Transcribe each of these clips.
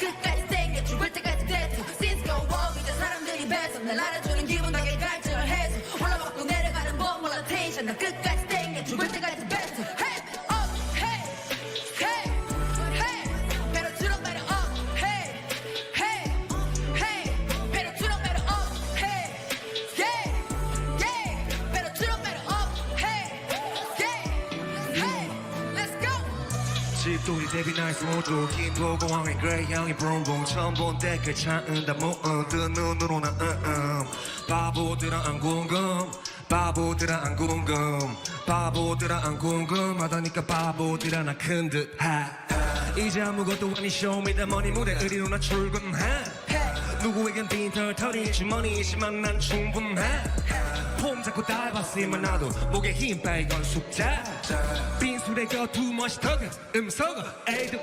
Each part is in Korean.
끝까지 땡겨 죽을 때까지 됐어 Since go up 이제 사람들이 뱉어 날 알아주는 기분 덕에 갈증을 해서 올라받고 내려가는 법 몰라 텐션 나 끝까지 땡겨 죽을 때까지 뱉어 Hey up hey hey hey 배로 들어 배로 up hey hey hey 배로 들어 배로 up hey yeah yeah 배로 들어 배로 up hey yeah hey let's go 집돌이 데뷔 날 소주 김포공항에 그레이형이 붕붕 처음 본 때 그 차은 다 모은 뜬 눈으로 난 바보들아 안 궁금 바보들아 안 궁금 바보들아 안 궁금하다니까 바보들아 나 큰 듯하 이제 아무것도 아닌 쇼미더머니 무대 의리로 나 출근해 누구에겐 빈털터리 주머니이지만 난 충분해 폼 잡고 달봤으면 나도 목에 힘 빼건 숙자 빈술에 겨두 멋이 덕은 음성은 에이드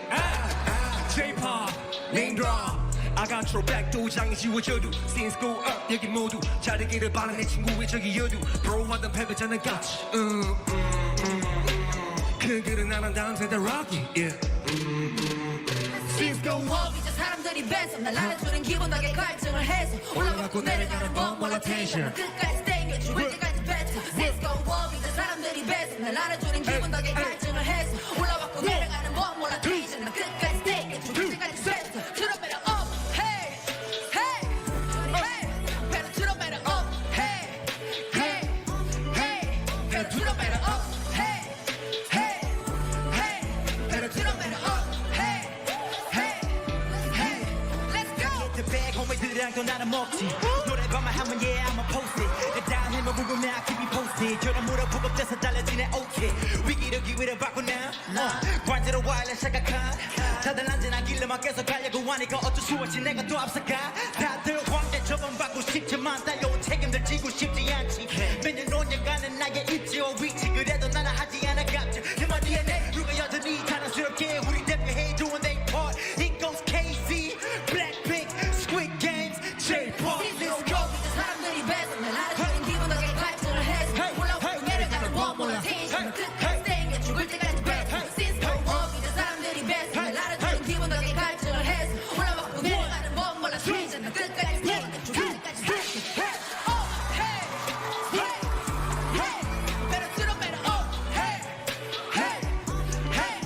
J-pop name drop I got your back 도장이 지워져도 Since go up 여기 모두 자르기를 바란 내 친구의 저기 여두 Bro 하던 패배자는 같이 그 글은 안 한다는 세대 Rocky yeah. Since go up 이제 사람들이 뱉어 날 알아주는 기분 덕에 갈증을 해서 올라가고 내려가는 법 몰라 텐션 끝까지 땡겨 죽을 때까지 뱉어 Since go up 이제 사람들이 뱉어 날 알아주는 기분 덕에 갈증을 해서 올라가고 내려가는 법 몰라 텐션 나 끝까지 땡겨 죽을 때까지 뱉어 들어 better up hey hey hey better 들어 better up hey hey hey better 들어 better up hey hey hey better 들어 better up hey hey hey let's go The bag homie들이랑 또 나는 먹지 노래방만 하면 yeah I'ma post it 내 다음 해만 궁금해 I keep you posted 저런 물어보고 떼서 달라지네 okay 위기를 기회를 바꾸나 관제로 와일래 생각한 다들 안전하길래만 계속 가려고 하니까 어쩔 수 없이 내가 또 앞서가 다들 황제 처벌받고 싶지만 따여온 책임들 지고 싶지 않지 매년 5년간은 나의 입지와 위치 그래도 나는 하지 않아 갑질 내 DNA 누가 여전히 자랑스럽게 우리 대표해줘온 their part It goes KC Blackpink Squid Games J-pop Since go up 이제 사람들이 뱉어 날 알아주는 기분 덕에 갈증을 해서 올라오고 내려가는 법 몰라 텐션 끝까지 땡겨 죽을 때까지 뱉어 Since go up 이제 사람들이 뱉어 날 알아주는 기분 덕에 갈증을 해서 올라오고 내려가는 법 몰라 텐션 나 끝까지 땡겨 죽을 때까지 뱉어 Hey up hey hey hey better 들어 better up hey hey hey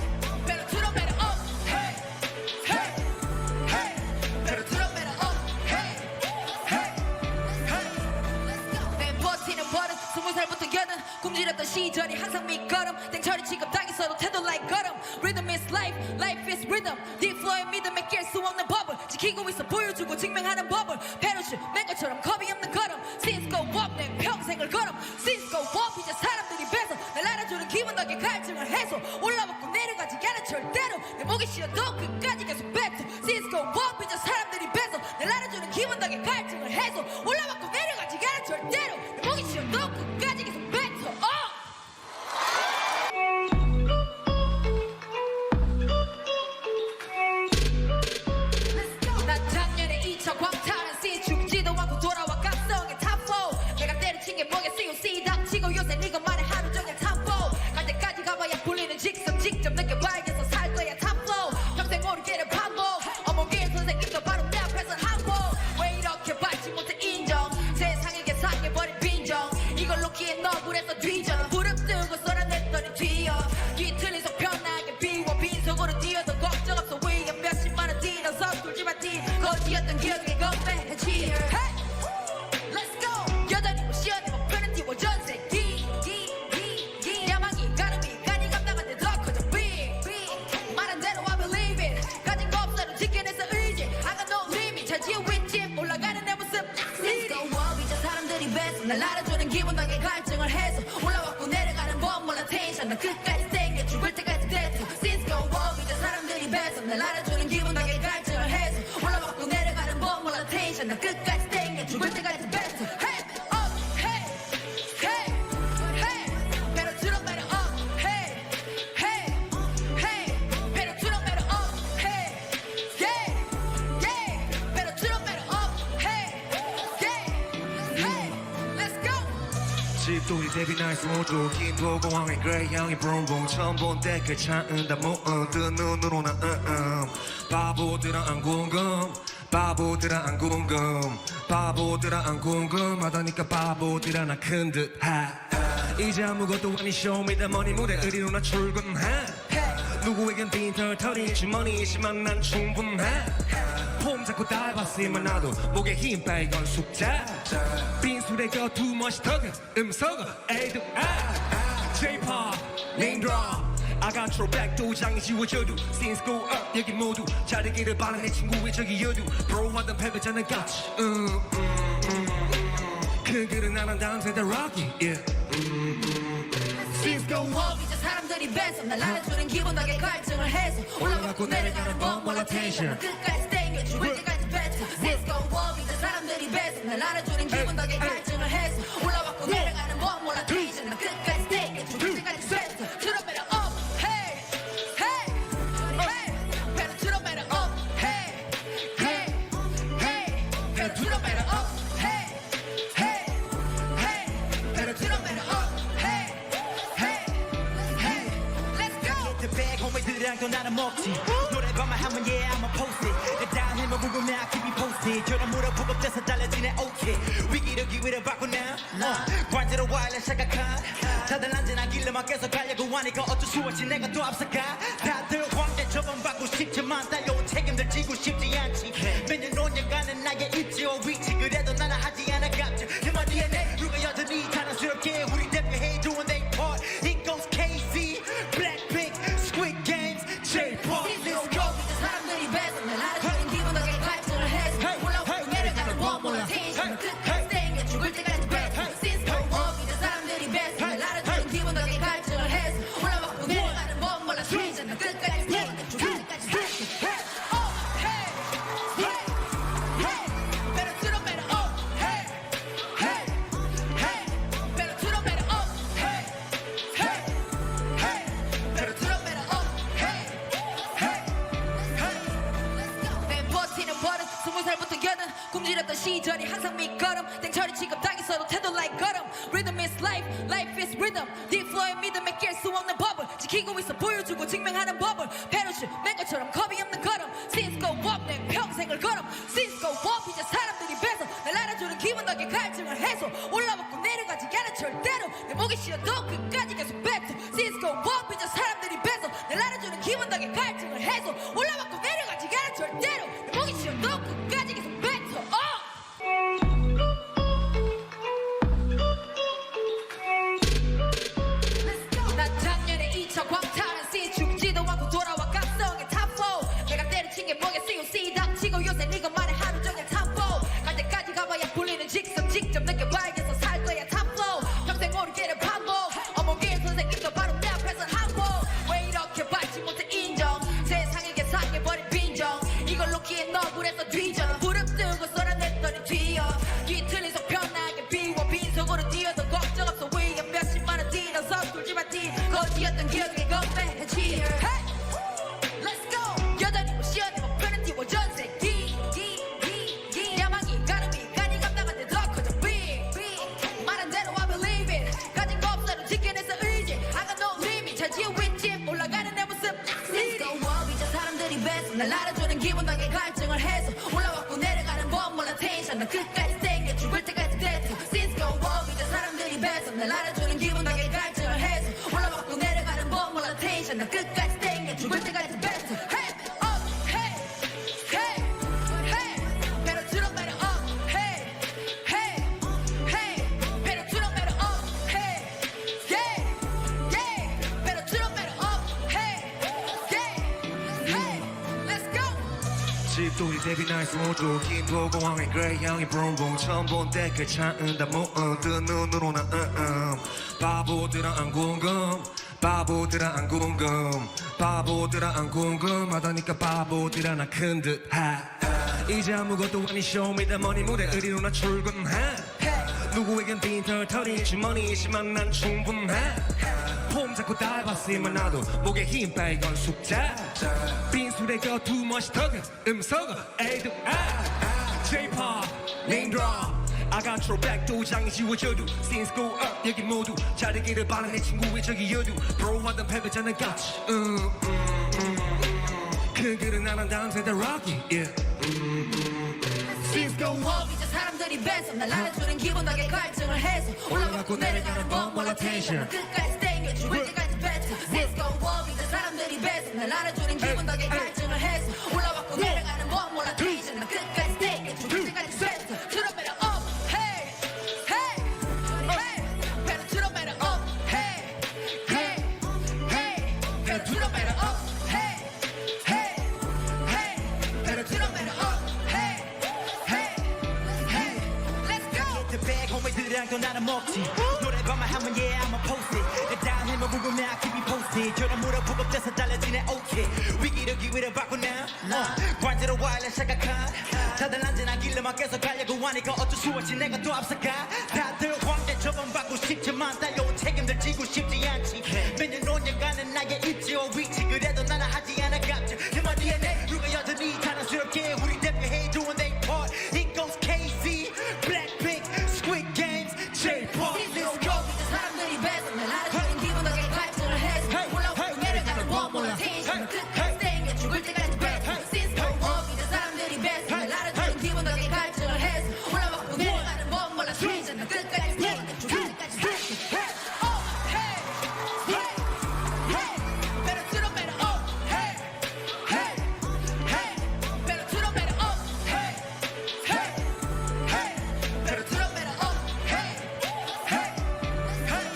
better 들어 better up hey hey hey better 들어 better up hey hey hey 내 버티는 버릇 20살부터 여든 굶주렸던 시절이 항상 밑거름 땡처리 취급당했어도 태도 like 걸음 Rhythm is life, life is rhythm Deep flow의 믿음에 깰 수 없는 법을 지키고 있어 보여주고 증명하는 법을 패러슛 맨 것처럼 겁이 없는 걸음 Since go up 내 평생을 걸음 Since go up 이제 사람들이 뱉어 날 알아주는 기분 덕에 갈증을 해서 올라먹고 내려가지 않아 절대로 내 목이 쉬어도 끝까지 계속 뱉어 Since go up 이제 사람들이 뱉어 날 알아주는 기분 덕에 갈증을 해서 올라먹고 내려가지 않아 절대로 내 목이 쉬어도 끝까지 계속 뱉어 난 작년에 2차 광탈한 씬 죽지도 않고 돌아와 각성의 탑4 내가 때려친 게 뭐야 COC 닥치고 요새 네가만의 하루 종일 탑4 갈 때까지 가봐야 풀리는 직선 직접 느껴봐야겠어 살 거야 탑4 평생 모르기를 반복 어머니의 선생님도 바로 내 앞에서 한복 왜 이렇게 받지 못해 인정 세상에게 상해버린 빈정 이걸 놓기엔 억울해서 뒤져 무릎 뜨고 쏟아냈더니 튀어 뒤틀린 속 편하게 비워 빈속으로 뛰어도 걱정 없어 위에 몇십만원 뛰어 서툴지만 뛰 거지였던 기억에 건배해지 Hey! Let's go! 여전히 못 쉬어내 목표는 띄워 전세 야망이 가름이 간이 감당한데 더 커져 big 말한 대로 I believe it 가진 거 없어도 지켜내서 의지 I got no limit 잘 지어 윗집 올라가는 내 모습 Since go up 이제 사람들이 뱉어 날 알아주는 기분 덕에 갈증을 해서 올라왔고 내려가는 법 몰라 텐션 나 끝까지 땡겨 죽을 때까지 됐어 Since go up 이제 사람들이 뱉어 날 알아주는 기분 덕에 갈증을 해서 올라왔고 내려가는 법 몰라 텐션 나 끝까지 땡겨 죽을 때까지 뱉어 Hey up hey hey hey better 들어 better up hey hey hey better 들어 better up hey yeah yeah better 들어 better up hey yeah hey let's go 집돌이 데뷔 날 소주 김포공항에 그레이형이 붕붕 처음 본 때 그 차은 다 모은 뜬 눈으로 난 바보들아 안 궁금 바보들아 안 궁금 바보들아 안 궁금하다니까 바보들아 나 큰 듯하 이제 아무것도 아닌 쇼미더머니 무대 의리로나 출근해 누구에겐 빈털터리 주머니이지만 난 충분해 폼 잡고 닮았으면 나도 목에 힘 빼건 숙제 빈술에 껴두 멋있더군 음소거 에이드 J-pop name drop I got your back 도장이 지워져도 Since go up 여기 모두 자르기를 바란 내 친구의 저기 여두 Bro 하던 패배자는 같이 그 글은 안 한다는 세대 Rocky yeah. Since go up 이제 사람들이 뺏어 날 알아주는 기분 덕에 갈증을 해서 올라가고 내려가는 법 몰라 텐션 끝까지 땡겨 죽을 때까지 뱉어 Since go up 이제 사람들이 뺏어 날 알아주는 기분 덕에 갈증을 해서 올라가고 내려가는 법 몰라 텐션 끝까지 땡겨 죽을 때까지 뱉어 Turn up and up hey hey hey better turn up and up hey hey hey better turn up and up hey hey hey better turn up and up hey hey hey let's go The bag homie들이랑 또 나는 먹지 노래방만 하면 yeah I'ma post it 내 다음에만 궁금해 I keep you posted 저런 물어보고 떼서 달라지네 okay 위기를 기회를 바꾸나 관제로 와일래 생각한 다들 안전하길래만 계속 가려고 하니까 어쩔 수 없이 내가 또 앞서가 다들 황제 처벌받고 싶지만 달려온 책임들 지고 싶지 않지 매년 5년간은 나의 입지와 위치 그래도 나는 하지 않아 갑질 내 DNA 누가 여전히 자랑스럽게 우리 대표해 doing their part It goes KC Blackpink Squid Games J-pop Since go up 이제 사람들이 뺏어 날 알아주는 기분 덕에 갈증을 해서 올라오고 내려가는 법 몰라 텐션 끝까지 땡겨 죽을 때까지 뱉어 Since go up 이제 사람들이 뺏어 날 알아주는 기분 덕에 갈증을 해서 올라오고 내려가는 법 몰라 텐션 끝까지 땡겨 죽을 때까지 뱉어 Oh hey hey hey better turn up and up hey hey hey better turn up and up hey hey hey better turn up and up hey hey hey 내 버티는 버릇 20살부터 여든 굶주렸던 시절이 항상 밑거름 땡처리 취급당했어도 태도 like 걸음 Rhythm is life, life is rhythm Deep flow의 믿음에 깰 수 없는 법을 지키고 있어 보여주고 증명하는 법을 패러슈트 맨 것처럼 겁이 없는 걸음 Since go up 내 평생을 걸음 Since go up 이제 사람들이 뺏어 날 알아주는 기분 덕에 갈증을 해소 올라먹고 내려가지 않아 절대로 내 목이 쉬어도 끝까지 계속 뱉어 Since go up 이제 사람들이 뺏어 날 알아주는 기분 덕에 갈증을 해소 올라먹고 내려가지 않아 절대로 내 목이 쉬어도 끝까지 계속 뱉어 난 작년에 2차 광탈한 씬 죽지도 않고 돌아와 각성의 탑4 내가 때려친 게 뭐겠어 COC 닥치고 요새 네가 말해 하루 종일 탑4 갈 때까지 가봐야 풀리는 직선 직접 느껴봐야겠어 살 거야 탑4 평생 모르게를 반복 어머니의 선생님도 바로 내 앞에서 한복 왜 이렇게 받지 못해 인정 세상에게 상해버린 빈정 이걸 놓기엔 억울해서 뒤져 부릅뜨고 쏟아냈더니 튀어 뒤틀린 속 편하게 비워 빈속으로 뛰어도 걱정 없어 위에 몇십만원 뛰어 서툴지만 뛰 거지였던 기억에 건배해지 Hey! Let's go! 여전히 못 쉬어내 목표는 띄워 전세 야망이 가름이 간이 감당한데 더 커져 Big 말한 대로 I believe it 가진 거 없어도 지켜내서 의지 I got no limit 잘 지어 윗집 올라가는 내 모습 Since go up 이제 사람들이 뺏어 날 알아주는 기분 덕에 갈증을 해서 올라왔고 내려가는 법 몰라 텐션 난 끝까지 땡겨 죽을 때까지 뱉어 Since go up 이제 사람들이 뺏어 날 알아주는 기분 덕에 갈증을 해서 올라왔고 내려가는 법 몰라 텐션 난 끝까지 땡겨 죽을 때까지 뱉어 Hey up hey hey hey better turn up better up hey hey hey better turn up better up hey yeah yeah better turn up better up hey yeah hey let's go 집돌이 되게 나이스 오죠 김포공항에 그레이형이 브룸붕 처음 본 댓글 차은다 모은 뜬 눈으로 나 바보들아 안 궁금 바보들아 안 궁금 바보들아 안 궁금하다니까 바보들아 나 큰 듯하 이제 아무것도 아닌 쇼미더머니 무대 의리로나 출근해 누구에겐 빈털터리 주머니이지만 난 충분해 폼 잡고 닮았으면 나도 목에 힘 빼건 숙제 빈술에 껴두 멋있더군 음소거 에이드 J-pop name drop I got your back 도장이 지워져도 Since go up 여기 모두 자르기를 바란 내 친구의 저기 여두 Bro 하던 패배자는 같이 그 그 길은 안 한다는 세대 rocky yeah. Since go up 이제 사람들이 뺏어 날 알아주는 기분 덕에 갈증을 해서 올라가고 내려가는 법 몰라 텐션 끝까지 땡겨 죽을 때까지 뱉어 Since go up 이제 사람들이 뺏어 날 알아주는 기분 덕에 갈증을 해서 올라가고 내려가는 법 몰라 텐션 끝까지 땡겨 죽을 때까지 뱉어 Turn up up hey hey hey better turn up up hey hey hey better turn up up hey hey hey better turn up up hey hey hey let's go The bag homie들이랑 또 나는 먹지 노래방만 하면 yeah I'ma post it 내 다음에만 궁금해 I keep you posted 저런 물어보고 떼서 달라지네 okay 위기를 기회를 바꾸나 관제로 와일래 생각한 다들 안전하길래만 계속 가려고 하니까 어쩔 수 없이 내가 또 앞서가 다들 황제 처벌받고 싶지만 달려온 책임들 지고 싶지 않지 매년 5년간은 나의 입지와 위치 그래도 나는 하지 않아 갑질 내 DNA 누가 여전히 자랑스럽게 우리 대표해주는 their part It goes KZ Blackpink Squid Games J-pop Since go 이제 사람들이 뺏어 날 알아주는 기분 덕에 갈증을 해서 올라오고 내려가는 법 몰라 텐션 끝까지 땡겨 죽을 때까지 뱉어 Since go up 이제 사람들이 뺏어 날 알아주는 기분 덕에 갈증을 해서 올라오고 내려가는 법 몰라 텐션 끝까지 땡겨 죽을 때까지 뱉어 Oh hey hey hey better turn up better up hey hey hey better turn up better up hey hey hey better turn up better up hey hey hey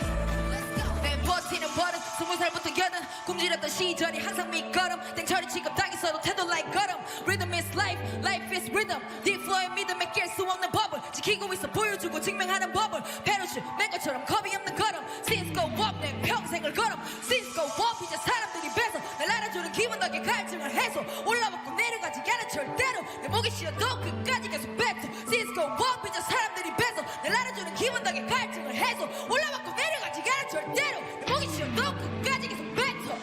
내 버티는 버릇 20살부터 여든 굶주렸던 시절이 항상 밑거름 땡처리 취급당했어도 태도 like 걸음 Rhythm is life, life is rhythm Deep flow의 믿음에 깰 수 없는 법을 지키고 있어 보여주고 증명하는 법을 패러슈트 맨 것처럼 겁이 없는 걸음 Since go up 내 평생을 걸음 Since go up 이제 사람들이 뺏어 날 알아주는 기분 덕에 갈증을 해소 올라먹고 내려가지 않아 절대로 내 목이 쉬어도 끝까지 계속 뱉어 Since go up 이제 사람들이 뺏어 날 알아주는 기분 덕에 갈증을 해소 올라먹고 내려가지 않아 절대로 내 목이 쉬어도 끝까지 계속 뱉어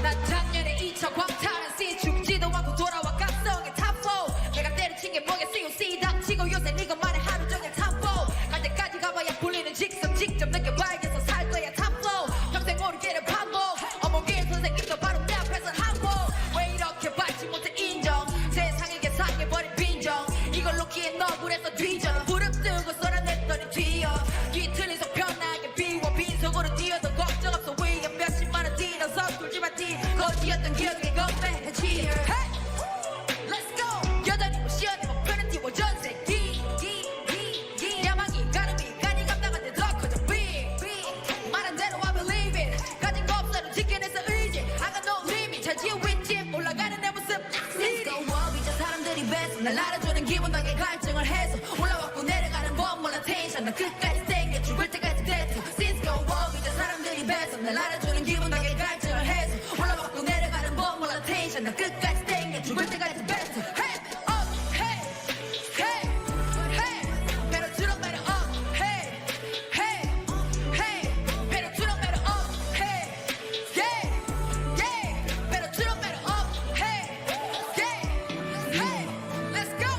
난 작년에 2차 광탈한 씬 죽지도 않고 돌아와 각성의 탑4 내가 때려친 게 뭐겠어 COC 닥치고 요새 네가만의 하루 종일 탑4 갈 때까지 가봐야 풀리는 직선 직접 느껴봐야겠어 살 거야 탑4 평생 모르게를 반복 어머길 선생님도 바로 내 앞에서 한복 왜 이렇게 받지 못해 인정 세상에게 상해버린 빈정 이걸 놓기엔 억울해서 뒤져 무릎 뜨고 쏟아냈더니 튀어 뒤틀린 속 편하게 비워 빈속으로 뛰어도 걱정 없어 위에 몇십만원 뛰어 서툴지만 뛰 거지였던 기억에 건배해지 Hey! Let's go! 여전히 못 쉬어내 목표는 띄워 전세 야망이 가름이 간이 감당한데 더 커져 Big 말한 대로 I believe it 가진 거 없어도 지켜내서 의지 I got no limit 잘 지어 윗집 올라가는 내 모습 Let's go up 이제 사람들이 뺏어 날 알아주는 기분 덕에 갈증을 해서 올라왔고 내려가는 법 몰라 텐션 난 끝까지 땡겨 죽을 때까지 뱉어 Since go up 이제 사람들이 뺏어 날 알아주는 기분 덕에 갈증을 해서 올라왔고 내려가는 법 몰라 텐션 난 끝까지 땡겨 죽을 때까지 뱉어 Hey up hey hey hey better turn up better up hey hey hey better turn up better up hey yeah yeah better turn up better up hey yeah hey let's go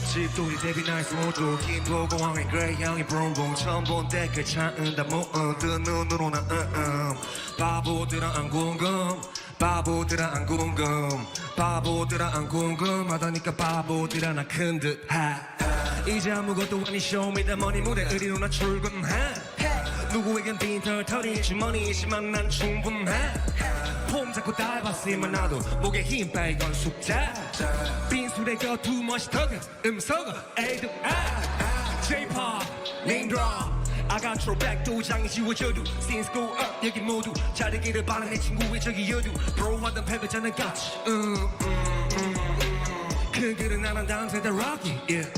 집돌이 되게 nice 오죠 김포공항에 그레이형이 브룸붕 처음 본 때 그 차은 다 모은 뜬 눈으로 나 바보들아 안 궁금 바보들아 안 궁금 바보들아 안 궁금하다니까 바보들아 나 큰 듯하 이제 아무것도 아닌 쇼미더머니 무대 의리로 나 출근해 누구에겐 빈털터리 주머니이지만 난 충분해 폼 잡고 달봤으면 나도 목에 힘 빼건 숙자 빈술에 겨두 멋이 덕은 음성은 에이드 J-pop name drop I got your back 도장이 지워져도 Since go up 여기 모두 잘되기를 바란 내 친구의 저기 여두 Bro 하던 패배자는 같이 그 길은 안 한다는 세대 rocky yeah.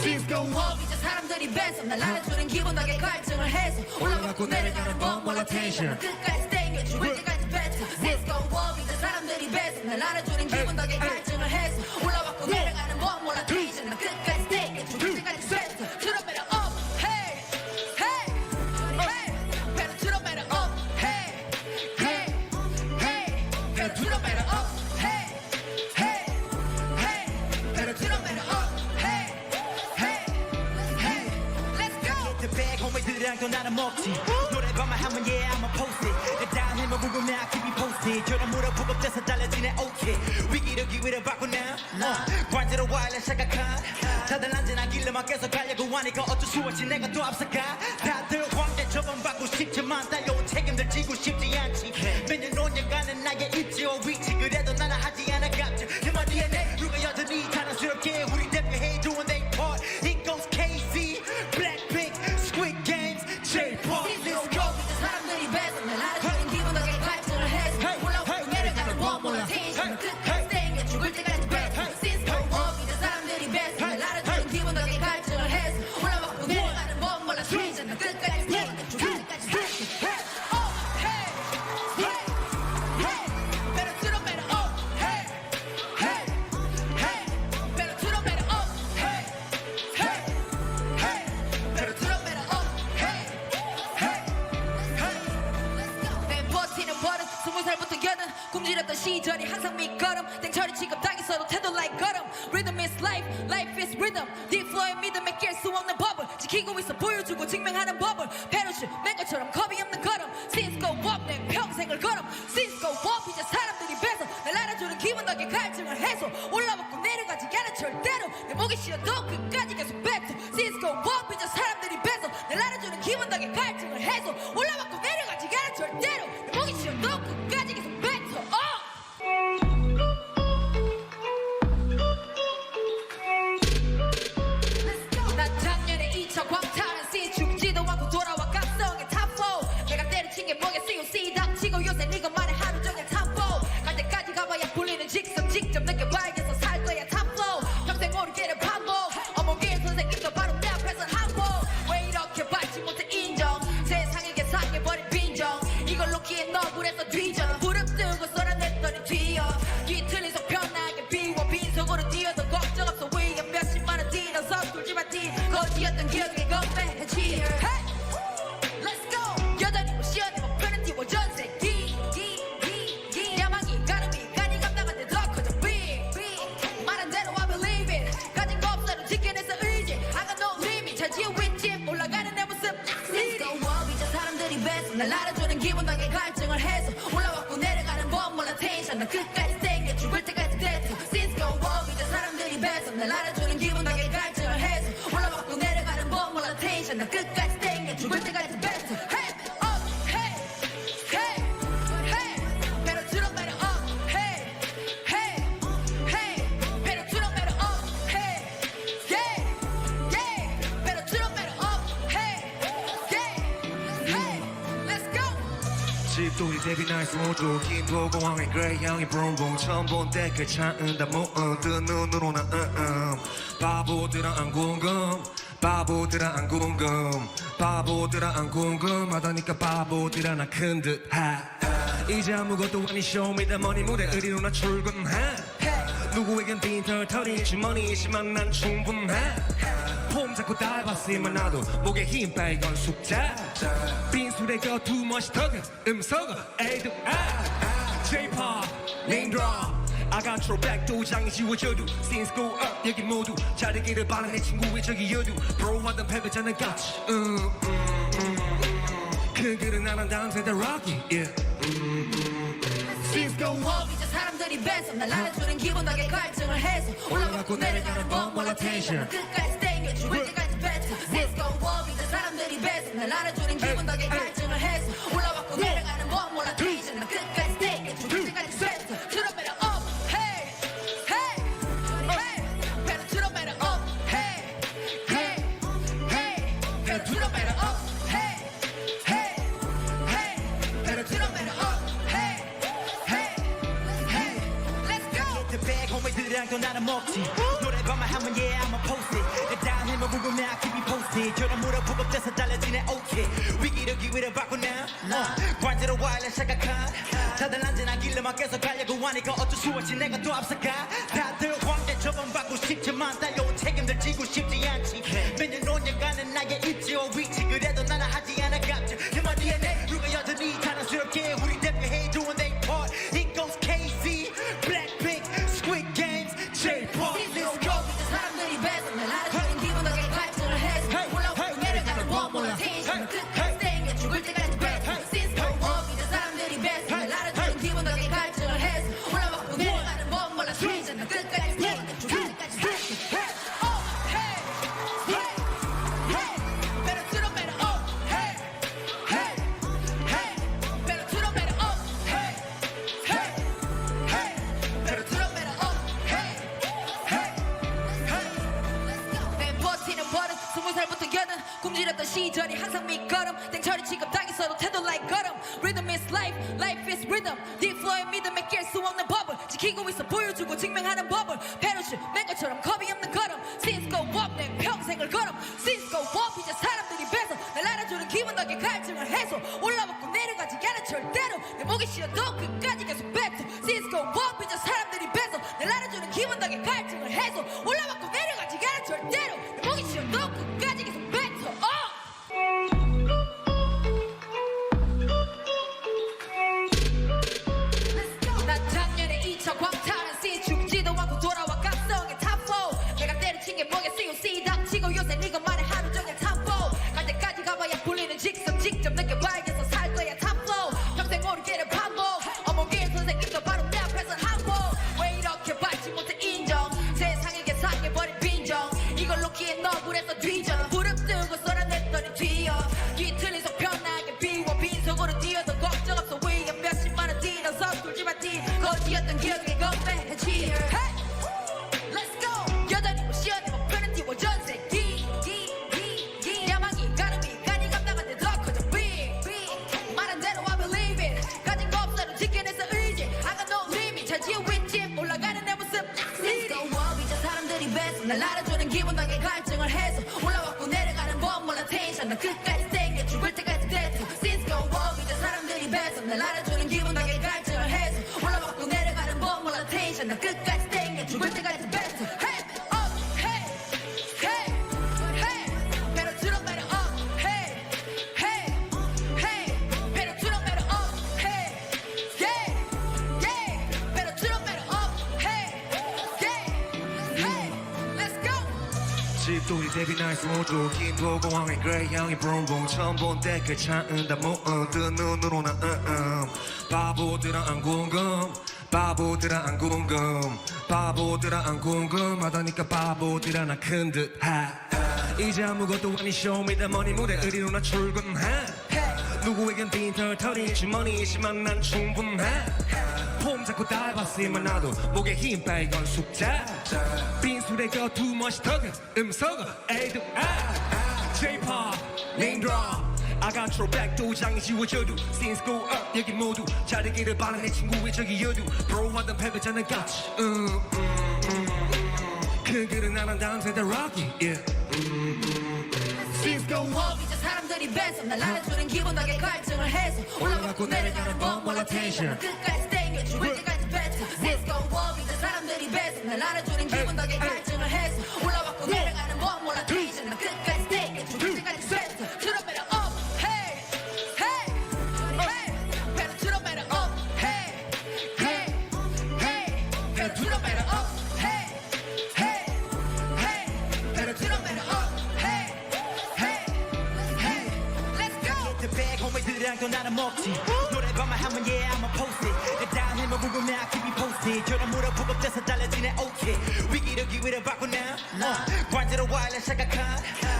Since go up 이제 사람들이 뺏어 날 알아주는 기분 덕에 갈증을 해서 올라가고 내려가는 법 몰라 텐션 끝까지 땡겨 죽을 때까지 뱉어 Since go up 이제 사람들이 뺏어 날 알아주는 기분 덕에 갈증을 해서 올라가고 내려가는 법 몰라 텐션 끝까지 땡겨 죽을 때까지 뱉어 Turn up better up hey hey hey better turn up better up hey hey hey better turn up better up hey hey hey better turn up better up hey hey hey let's go The bag homie들이랑 나는 먹지 노래방만 하면 yeah I'ma post it 내 다음에만 궁금해 I keep you posted 저런 물어보고 떼서 달라지네 okay 위기를 기회를 바꾸나 관제로 와일래 생각한 다들 안전하길래만 계속 가려고 하니까 어쩔 수 없이 내가 또 앞서가 다들 황제 처벌받고 싶지만 달려온 책임들 지고 싶지 않지 매년 5년간은 나의 입지와 위치 그래도 나는 하지 않아 갑질 내 DNA 누가 여전히 자랑스럽게 우리 대표해 좋은 their part It goes KC Blackpink Squid Games J-pop 사람들이 배서 날 알아주는 기분 덕에 발전을 해서 올라오고 내려가는 법 몰라 텐션은 끝까지 땡겨 죽을 때까지 배서 Since go up 이제 사람들이 배서 날 알아주는 기분 덕에 발전을 해서 올라오고 내려가는 법 몰라 텐션은 끝까지 땡겨 죽을 때까지 배서 Oh hey hey hey Better to the better oh hey hey hey Better to the better oh hey hey hey Better to the better oh hey hey 내 버티는 버릇 20살부터 여든 굶주렸던 시절이 항상 밑거름 땡처리 취급당했어도 태도 like 걸음 Rhythm is life, life is rhythm Deep flow의 믿음에 깰 수 없는 법을 지키고 있어 보여주고 증명하는 법을 패러슈트 맨 것처럼 겁이 없는 걸음 Since go up 내 평생을 걸음 Since go up 이제 사람들이 배서 날 알아주는 기분 덕에 갈증을 해소 올라먹고 내려가지 않아 절대로 내 목이 쉬어도 끝까지 계속 뱉어 Since go up 이제 사람들이 배서 날 알아주는 기분 덕에 갈증을 해소 올라먹고 내려가지 않아 절대로 내 목이 쉬어도 끝까지 계속 뱉어 난 작년에 2차 광탈한 씬 죽지도 않고 돌아와 각성의 탑4 내가 때려친 게 뭐겠어 COC 닥치고 요새 네가만의 하루 종일 탑4 갈 때까지 가봐야 풀리는 직선 직접 느껴봐야겠어 살 거야 탑4 평생 모르게를 반복 어머니의 선생님도 바로 내 앞에서 한복 왜 이렇게 받지 못해 인정 세상에게 상해버린 빈정 이걸 놓기엔 억울해서 뒤져 부릅뜨고 쏟아냈더니 튀어 뒤틀린 속 편하게 비워 빈속으로 뛰어도 걱정 없어 위에 몇십만원 뛰어 서툴지만 뛰 거지였던 기억에 건배해지 Hey! Let's go! 여전히 못 쉬어내 목표는 띄워 전세 야망이 가름이 간이 감당한데 더 커져 Big 말한 대로 I believe it 가진 거 없어도 지켜내서 의지 I got no limit 잘 지어 윗집 올라가는 내 모습 Let's go up 이제 사람들이 배서 날 알아주는 기분 덕에 갈증을 해서 올라왔고 내려가는 법 몰라 텐션 난 끝까지 땡겨 죽을 때까지 됐어 Since go up 이제 사람들이 배서 날 알아주는 기분 덕에 갈증을 해서 올라왔고 내려가는 법 몰라 텐션 난 끝까지 땡겨 죽을 때까지 됐어 Hey up hey hey hey Better to the better up hey hey hey Better to the better up hey yeah yeah Better to the better up hey yeah hey Let's go 집돌이 되게 나이스 오죠 김포공항에 그레이 향이 브롬봉 처음 본 때 그 차은 다 모은 뜬 눈으로 나 바보들아 안 궁금 바보들아 안 궁금 바보들아 안 궁금하다니까 바보들아 나 큰 듯하 이제 아무것도 아닌 쇼미더머니 무대 의리로 나 출근해 누구에겐 빈털터리 주머니이지만 난 충분해 폼 잡고 달봤으면 나도 목에 힘 빼건 숙자 빈술에 겨두 멋있더군 음소거 에이드 J-pop name drop I got your back 도장이 지워져도 Since go up 여기 모두 자르기를 바란 내 친구의 저기 여두 Bro 하던 패배자는 같이 그 글은 안 한다는 세대 Rocky yeah. Since go up 이제 사람들이 배서 날 알아주는 기분 덕에 갈증을 해서 올라가고 내려가는 법 몰라 텐션 끝까지 땡겨 죽을 때까지 뱉어 Since go up 이제 사람들이 배서 날 알아주는 기분 덕에 갈증을 해서 올라가고 내려가는 법 몰라 텐션 끝까지 땡겨 죽을 때까지 뱉어 To the better up hey hey hey Better to the better up hey hey hey Better to the better up hey hey hey Better to the better up hey hey hey Let's go the bag 호미들이랑 또 나는 먹지 노래방만 하면 yeah I'ma post it 내 다음에만 궁금해 I keep you posted 저런 물어보고 떼서 달라지네 okay 위기를 기회를 바꾸나 관제로 와일래 생각한 다들 안전하길래만 계속 가려고 하니까 어쩔 수 없이 내가 또 앞서가 다들 황제 처벌받고 싶지만 달려온 책임들 지고 싶지 않지 매년 5년간은 나의 입지와 위치 그래도 나는 하지 않아 갑질 내 DNA 누가 여전히 자랑스럽게 우리 대표해 좋은 their part It goes KC Blackpink Squid Games J-pop Since go 이제 사람들이 배서 날 알아주는 기분 덕에 갈증을 해서 올라오고 내려가는 법 몰라 텐션 끝까지 Rhythm is life, life is rhythm. Deep flow의 믿음에 깰 수 없는 법을 지키고 있어 보여주고 증명하는 법을 패러슈트 맨 것처럼 겁이 없는 걸음 Since go up 내 평생을 걸음 Since go up 이제 사람들이 뺏어 날 알아주는 기분 덕에 갈증을 해소 올라먹고 내려가지 않아 절대로 내 목이 쉬어도 끝까지 계속 뱉어 Since go up 이제 사람들이 뺏어 날 알아주는 기분 덕에 갈증을 해소 올라먹고 내려가지 않아 절대로 내 목이 쉬어도 끝까지 계속 뱉어 난 작년에 2차 광탈한 씬 죽지도 않고 돌아와 각성의 탑4 내가 때려친 게 뭐겠어 COC 닥치고 요새 네가만의 하루 종일 탑4 갈 때까지 가봐야 풀리는 직선 직접 느껴봐야겠어 살 거야 탑4 평생 모르게를 반복 어머길 선생님도 바로 내 앞에서 한복 왜 이렇게 받지 못해 인정 세상에게 상해버린 빈정 이걸 놓기엔 억울해서 뒤져 부릅뜨고 쏟아냈더니 튀어 뒤틀린 속 편하게 비워 빈속으로 뛰어도 걱정 없어 위에 몇십만원 뛰어 서툴지만 뛰 거지였던 기억에 건배해지 hey! Let's go 여전히 못 쉬어내 목표는 띄워 전세 야망이 가름이 간이 감당한데 더 커져 big 말한 대로 I believe it 가진 거 없어도 지켜내서 의지 I got no limit 잘 지어 윗집 올라가는 내 모습 Let's go up 이제 사람들이 뺏어 날 알아주는 기분 덕에 갈증을 해서 올라왔고 내려가는 법 몰라 텐션 난 끝까지 땡겨 죽을 때까지 됐어 Since go up 이제 사람들이 뺏어 날 알아주는 기분 덕에 갈증을 해서 올라왔고 내려가는 법 몰라 텐션 난 끝까지 땡겨 죽을 때까지 뱉어 Hey up hey hey hey better to the better up hey hey hey better to the better up hey yeah yeah better to the better up hey yeah hey let's go 집돌이 되게 나이스 오죠 김포공항에 그레이형이 브롬봉 처음 본 댓글 차은다 모은 뜬 눈으로 나 바보들아 안 궁금 바보들아 안 궁금 바보들아 안 궁금하다니까 바보들아 나 큰 듯하 이제 아무것도 아닌 쇼미더머니 무대 의리로 나 출근해 누구에겐 빈털터리 주머니이지만 난 충분해 폼 잡고 달봤으면 나도 목에 힘 빼 이건 숙제 빈술에 겨두 멋이 덕은 음성은 에이드 J-pop name drop I got your back 도장이 지워져도 Since go up 여기 모두 자르기를 바란 내 친구의 저기 여두 Bro 하던 패배자는 같이 그 글은 안 한다는 세대 Rocky yeah. Since go up 이제 사람들이 뺏어 날 알아주는 기분 덕에 갈증을 해서 올라가고 내려가는 법 몰라 텐션 끝까지 땡겨 죽을 때까지 뱉어 Since go up 이제 사람들이 뺏어 날 알아주는 기분 덕에 갈증을 해서 올라가고 내려가는 법 몰라 텐션 난 끝까지 땡겨 죽을 때까지 뱉어 To the better up hey hey hey better to the better up hey hey hey better to the better up hey hey hey better to the better up hey hey hey let's go the bag homie들이랑 또 나는 먹지 노래방만 하면 yeah I'ma post it 내 다음에만 궁금해 I keep you posted 저런 물어보고 떼서 달라지네 okay 위기를 기회를 바꾸나 관제로 와일래 생각한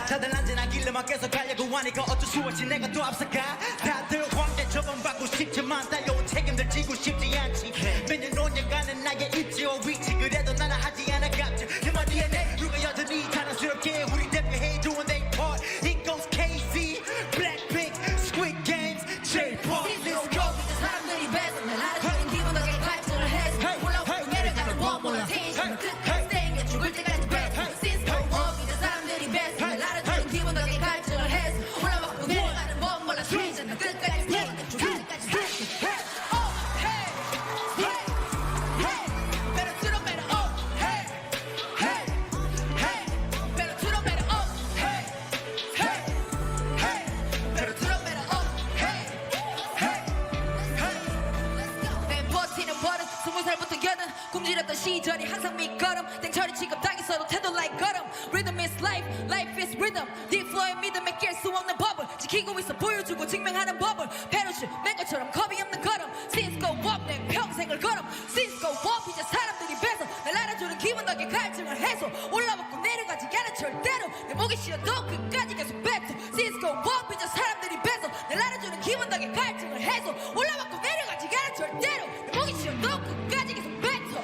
다들 안전하길래만 계속 가려고 하니까 어쩔 수 없이 내가 또 앞서가 다들 황제 처벌받고 싶지만 달려온 책임들 지고 싶지 않지 매년 5년간은 나의 입지와 위치 그래도 나는 하지 않아 갑질 그만 DNA 누가 여전히 자랑스럽게 우리 대표해주는 their part It goes KC Blackpink Squid Games J-pop Since go up 이제 사람들이 뺏어 날 알아주는 기분 덕에 갈증을 해서 올라오고 내려가는 법 몰라 텐션 끝까지 땡겨 죽을 때까지 뱉어 Since go up 이제 사람들이 뺏어 날 알아주는 기분 덕에 갈증을 해서 올라오고 내려가는 법 몰라 텐션 난 끝까지 땡겨 죽을 때까지 뱉어 Up hey hey hey better to the better up hey hey hey better to the better up hey hey hey better to the better up hey hey hey 내 버티는 버릇 20살부터 여든 굶주렸던 시절이 항상 밑거름 땡처리 취급당했어도 태도 like 걸음 Rhythm is life, life is rhythm Deep flow의 믿음에 깰 수 없는 법을 지키고 있어 보여주고 증명하는 법을 패러슈트 맨 것처럼 겁이 없는 걸음 Since go up 내 평생을 걸음 Since go up 이제 사람들이 뺏어 날 알아주는 기분 덕에 갈증을 해소 올라먹고 내려가지 않아 절대로 내 목이 쉬어도 끝까지 계속 뱉어 Since go up 이제 사람들이 뺏어 날 알아주는 기분 덕에 갈증을 해소 올라먹고 내려가지 않아 절대로 내 목이 쉬어도 끝까지 계속 뱉어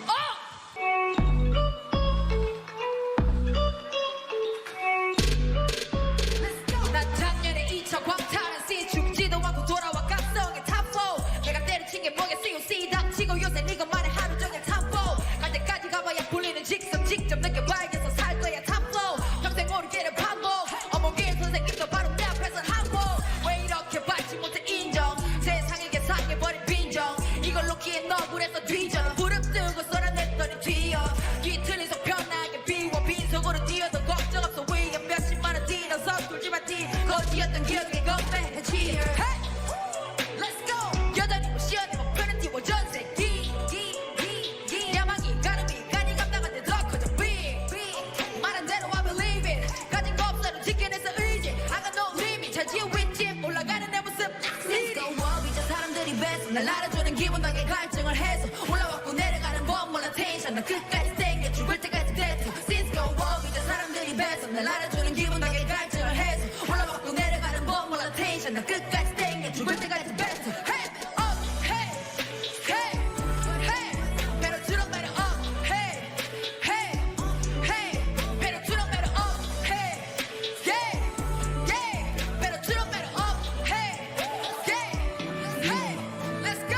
난 작년에 2차 광탈한 씬 죽지도 않고 돌아와 각성의 탑4 사람들이 뱉어 날 알아주는 기분 덕에 갈증을 해서 올라왔고 내려가는 법 몰라 텐션 나 끝까지 땡겨 죽을 때까지 됐어 Since go up 이제 사람들이 뱉어 날 알아주는 기분 덕에 갈증을 해서 올라왔고 내려가는 법 몰라 텐션 나 끝까지 땡겨 죽을 때까지 뱉어 Hey up hey hey hey better turn up better up hey hey hey better turn up better up hey yeah yeah better turn up better up hey yeah hey let's go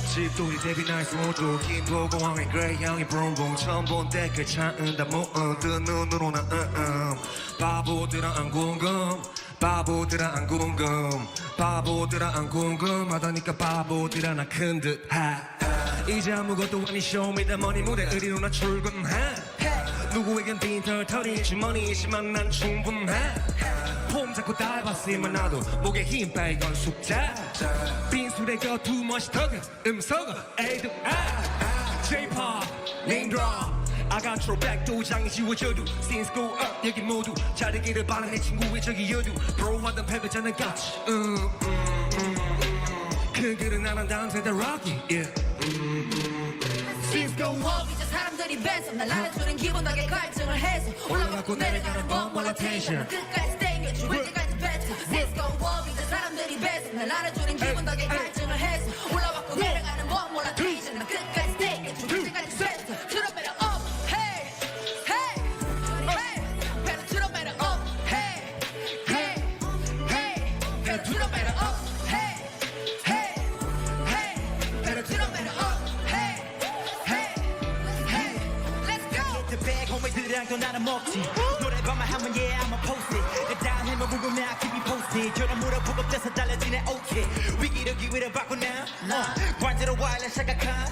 집돌이 되게 nice 오죠 김포공항에 그레이형이 브룸브룸 처음 본 댓글 차은다 모은 뜬 눈으로 나 바보들아 안 궁금 바보들아 안 궁금 바보들아 안 궁금하다니까 바보들아 나 큰 듯하 이제 아무것도 아닌 쇼미더머니 무대 의리로 나 출근해 누구에겐 빈털터리 주머니이지만 난 충분해 폼 잡고 달봤으면 나도 목에 힘 빼건 숙자 빈술에 겨두 멋이 더그 음소거 에이드 J-pop name drop I got your back 도장이 지워져도 Since go up 여기 모두 자르기를 바란 내 친구의 저기 여두 Bro 하던 패배자는 같이 그 글은 안 한다는 세대 Rocky yeah. Since go up 이제 사람들이 뱉어 날 알아주는 기분 덕에 갈증을 해서 올라가고 내려가는 법 몰라 텐션 끝까지 땡겨 죽을 때까지 뱉어 Since go up 이제 사람들이 뱉어 날 알아주는 기분 덕에 갈증을 해서 올라가고 내려가는 법 몰라 텐션 나 끝까지 땡겨 죽을 때까지 뱉어 Turn up better up hey hey hey better turn up better up hey hey hey better turn up better up hey hey hey better turn up better up hey hey hey let's go The bag homie들이랑 또 나는 먹지 노래방만 하면 yeah I'ma post it 내 다운해면 궁금해 I keep you posted 저런 물어보고 떼서 달라지네 okay 위기를 기회를 바꾸나 관제로 와일래 생각한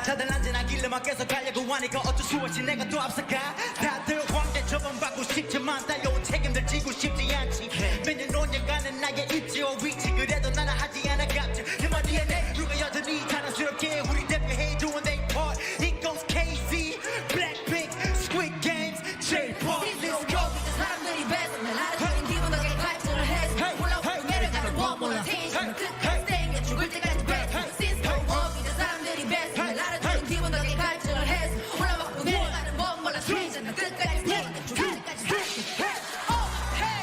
다들 안전하길래만 계속 가려고 하니까 어쩔 수 없이 내가 또 앞서가 다들 황제 처벌받고 싶지만 달려온 책임들 지고 싶지 않지 매년 5년간은 나의 입지와 위치 그래도 나는 하지 않아 갑질 내 DNA 누가 여전히 자랑스럽게 우리 대표해 좋은 their part It goes KC Blackpink Squid Games J-pop Since go up 이제 사람들이 뱉어 날 알아주는 기분 덕에 갈증을 해서 올라오고 내려가는 법 몰라 텐션 끝까지 땡겨 죽을 때까지 뱉어 Since go up 이제 사람들이 뱉어 날 알아주는 기분 덕에 갈증을 해서 올라오고 내려가는 법 몰라 텐션 끝까지 땡겨 죽을 때까지 뱉어 Hey up hey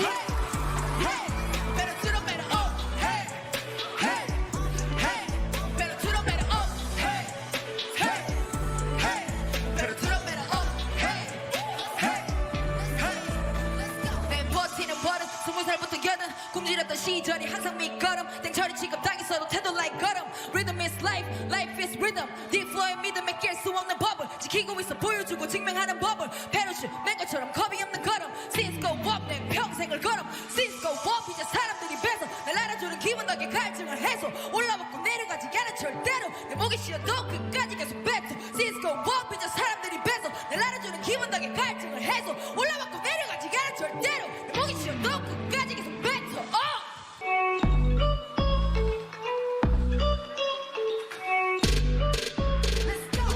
hey hey better turn up better up hey hey hey better turn up better up hey hey hey better turn up better up hey hey hey 내 버티는 버릇 20살부터 겨든 굶주렸던 시절이 항상 밑거름 땡처리 취급당했어도 태도 like 걸음 Rhythm is life, life is rhythm Deep flow의 믿음에 깰 수 없는 법을 지키고 있어 보여주고 증명하는 법을 패러슈 맨 것처럼 겁이 없는 걸음 Since go up 내 평생을 걸음 Since go up 이제 사람들이 뱉어 날 알아주는 기분 덕에 갈증을 해서 올라왔고 내려가지 않아 절대로 내 목이 쉬어도 끝까지 계속 뱉어 Since go up 이제 사람들이 뱉어 날 알아주는 기분 덕에 갈증을 해서 올라왔고 내려가지 않아 절대로 내 목이 쉬어도 끝까지 계속 뱉어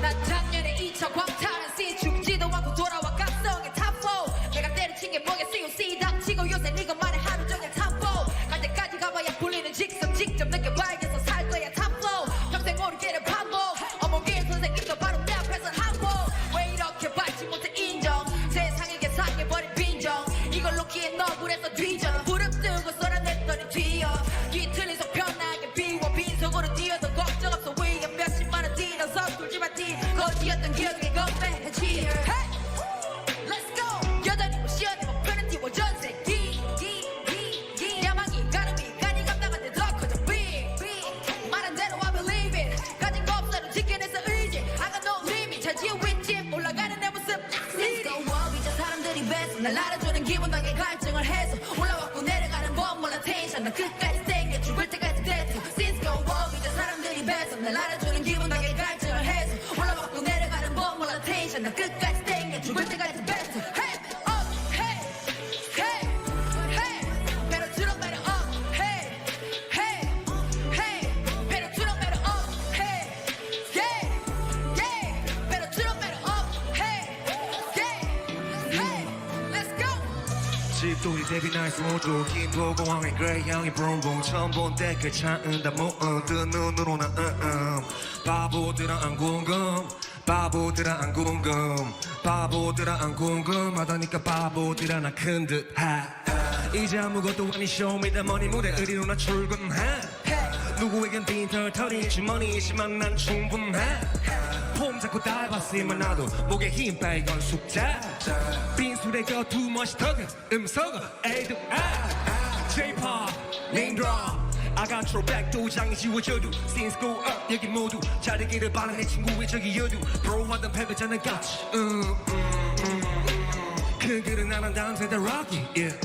난 작년에 2차 광탈한 씬 죽지도 않고 돌아와 각성의 탑4 내가 때려친 게 뭐겠어 COC 닥치고 요새 네가만의 하루 종일 탑4 갈 때까지 가봐야 풀리는 직선 직접 느껴봐야겠어 살 거야 탑4 평생 모르기를 반복 어머니의 선생님도 바로 내 앞에서 한복 왜 이렇게 받지 못해 인정 세상에게 상해버린 빈정 이걸 놓기엔 억울해서 뒤져 무릎 뜨고 쏟아냈더니 튀어 뒤틀린 속 편하게 비워 빈속으로 뛰어도 걱정 없어 위에 몇십만 원 뛰어 서툴지만 뛰 거지였던 기억에 건배해지 Hey! Let's go! 여전히 못 쉬어내 목표는 띄워 전세기 야망이 가름이 간이 감당한데 더 커져 big 말한 대로 I believe it 가진 거 없어도 지켜내서 의지 I got no limit 잘 지어 윗집 올라가는 내 모습 Since go up 이제 사람들이 뱉어 날 알아주는 기분 덕에 갈증을 해서 올라왔고 내려가는 법 몰라 텐션 나 끝까지 땡겨 죽을 때까지 됐어 Since go up 이제 사람들이 뱉어 날 알아주는 기분 덕에 갈증을 해서 올라왔고 내려가는 법 몰라 텐션 나 끝까지 땡겨 죽을 때까지 뱉어 Hey up hey hey hey better turn up better up hey hey hey better turn up better up hey yeah yeah better turn up better up hey yeah hey let's go 집돌이 되게 나이스 오죠 김포공항에 그레이 향이 붕붕 처음 본 댓글 차은다 뜬 눈으로 나 바보들아 안 궁금 바보들아 안 궁금 바보들아 안 궁금하다니까 바보들아 나 큰 듯하 이제 아무것도 아닌 쇼미더머니 무대 의리로 나 출근해 누구에겐 빈털터리 주머니이지만 난 충분해 폼 잡고 닮았으면 나도 목에 힘 빼건 숙제 빈술에 껴두 멋있더군 음소거 에이드 J-pop name drop I got your back 도장이 지워져도 Since go up 여기 모두 자르기를 바란 내 친구의 저기 여두 Bro 하던 패배자는 같이 그 글은 안 한다는 세대 Rocky yeah.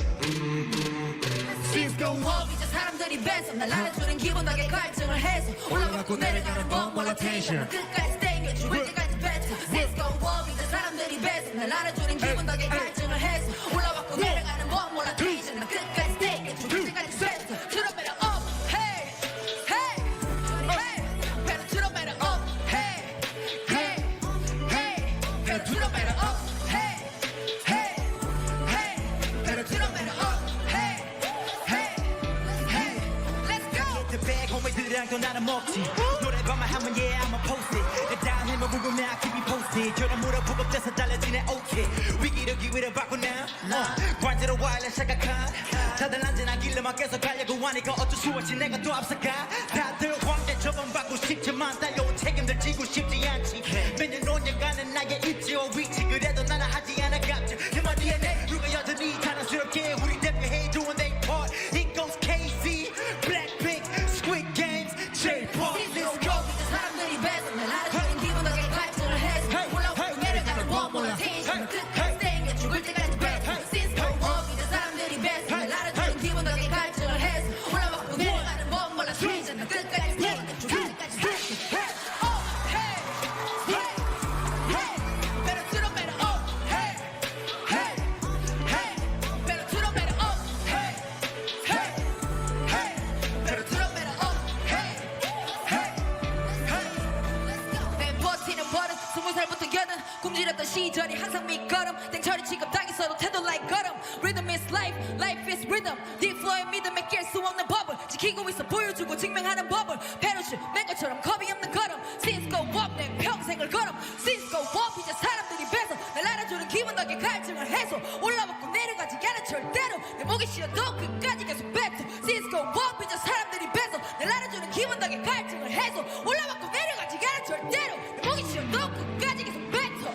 Since go up 이제 사람들이 뺏어 날 알아주는 기분 덕에 갈증을 해서 올라가고 내려가는 법 몰라 텐션 끝까지 땡겨 죽을 때까지 뱉어 Since go up 이제 사람들이 뺏어 날 알아주는 기분 덕에 갈증을 해서 올라가고 내려가는 법 몰라 텐션 끝까지 땡겨 죽을 때까지 뱉어 Turn up it up hey hey hey better turn up it up hey hey hey better turn up it up hey hey hey better turn up it up 호미들이랑 또 나는 먹지 노래방만 하면 yeah I'ma post it 내 다음에만 궁금해 I keep me posted 저런 물어보고 떼서 달라지네 okay 위기를 기회를 바꾸나 관제로 와일래 생각한 다들 안전하길래만 계속 가려고 하니까 어쩔 수 없이 내가 또 앞서가 다들 황제 처벌받고 싶지만 달려온 책임들 지고 싶지 않지 매년 5년간은 나의 입지와 위치 그래도 나는 하지 않아 갑질 내 DNA 누가 여전히 자랑스럽게 우리 대표해주는 their part It goes KC Blackpink Squid Games J-pop 사람들이 뺏어 날 알아주는 기분 덕에 갈증을 해서 올라오고 내려가는 법 몰라 텐션 끝까지 땡겨 죽을 때까지 뱉어 Since go up 이제 사람들이 뺏어 날 알아주는 기분 덕에 갈증을 해서 올라오고 내려가는 법 몰라 텐션 끝까지 땡겨 죽을 때까지 뱉어 Oh hey hey hey better turn up better up hey hey hey better turn up better up hey hey hey better turn up better up hey hey 내 버티는 버릇 20살부터 여든 굶주렸던 시절이 항상 밑거름 땡처리 취급당했어도 태도 like 걸음 Rhythm is life, life is rhythm Deep flow의 믿음에 깰 수 없는 법을 지키고 있어 보여주고 증명하는 법을 패러슛 맨 것처럼 겁이 없는 걸음 Since go up 내 평생을 걸음 Since go up 이제 사람들이 뺏어 날 알아주는 기분 덕에 갈증을 해서 올라먹고 내려가지 않아 절대로 내 목이 쉬어도 끝까지 계속 뱉어 Since go up 이제 사람들이 뺏어 날 알아주는 기분 덕에 갈증을 해서 올라먹고 내려가지 않아 절대로 내 목이 쉬어도 끝까지 계속 뱉어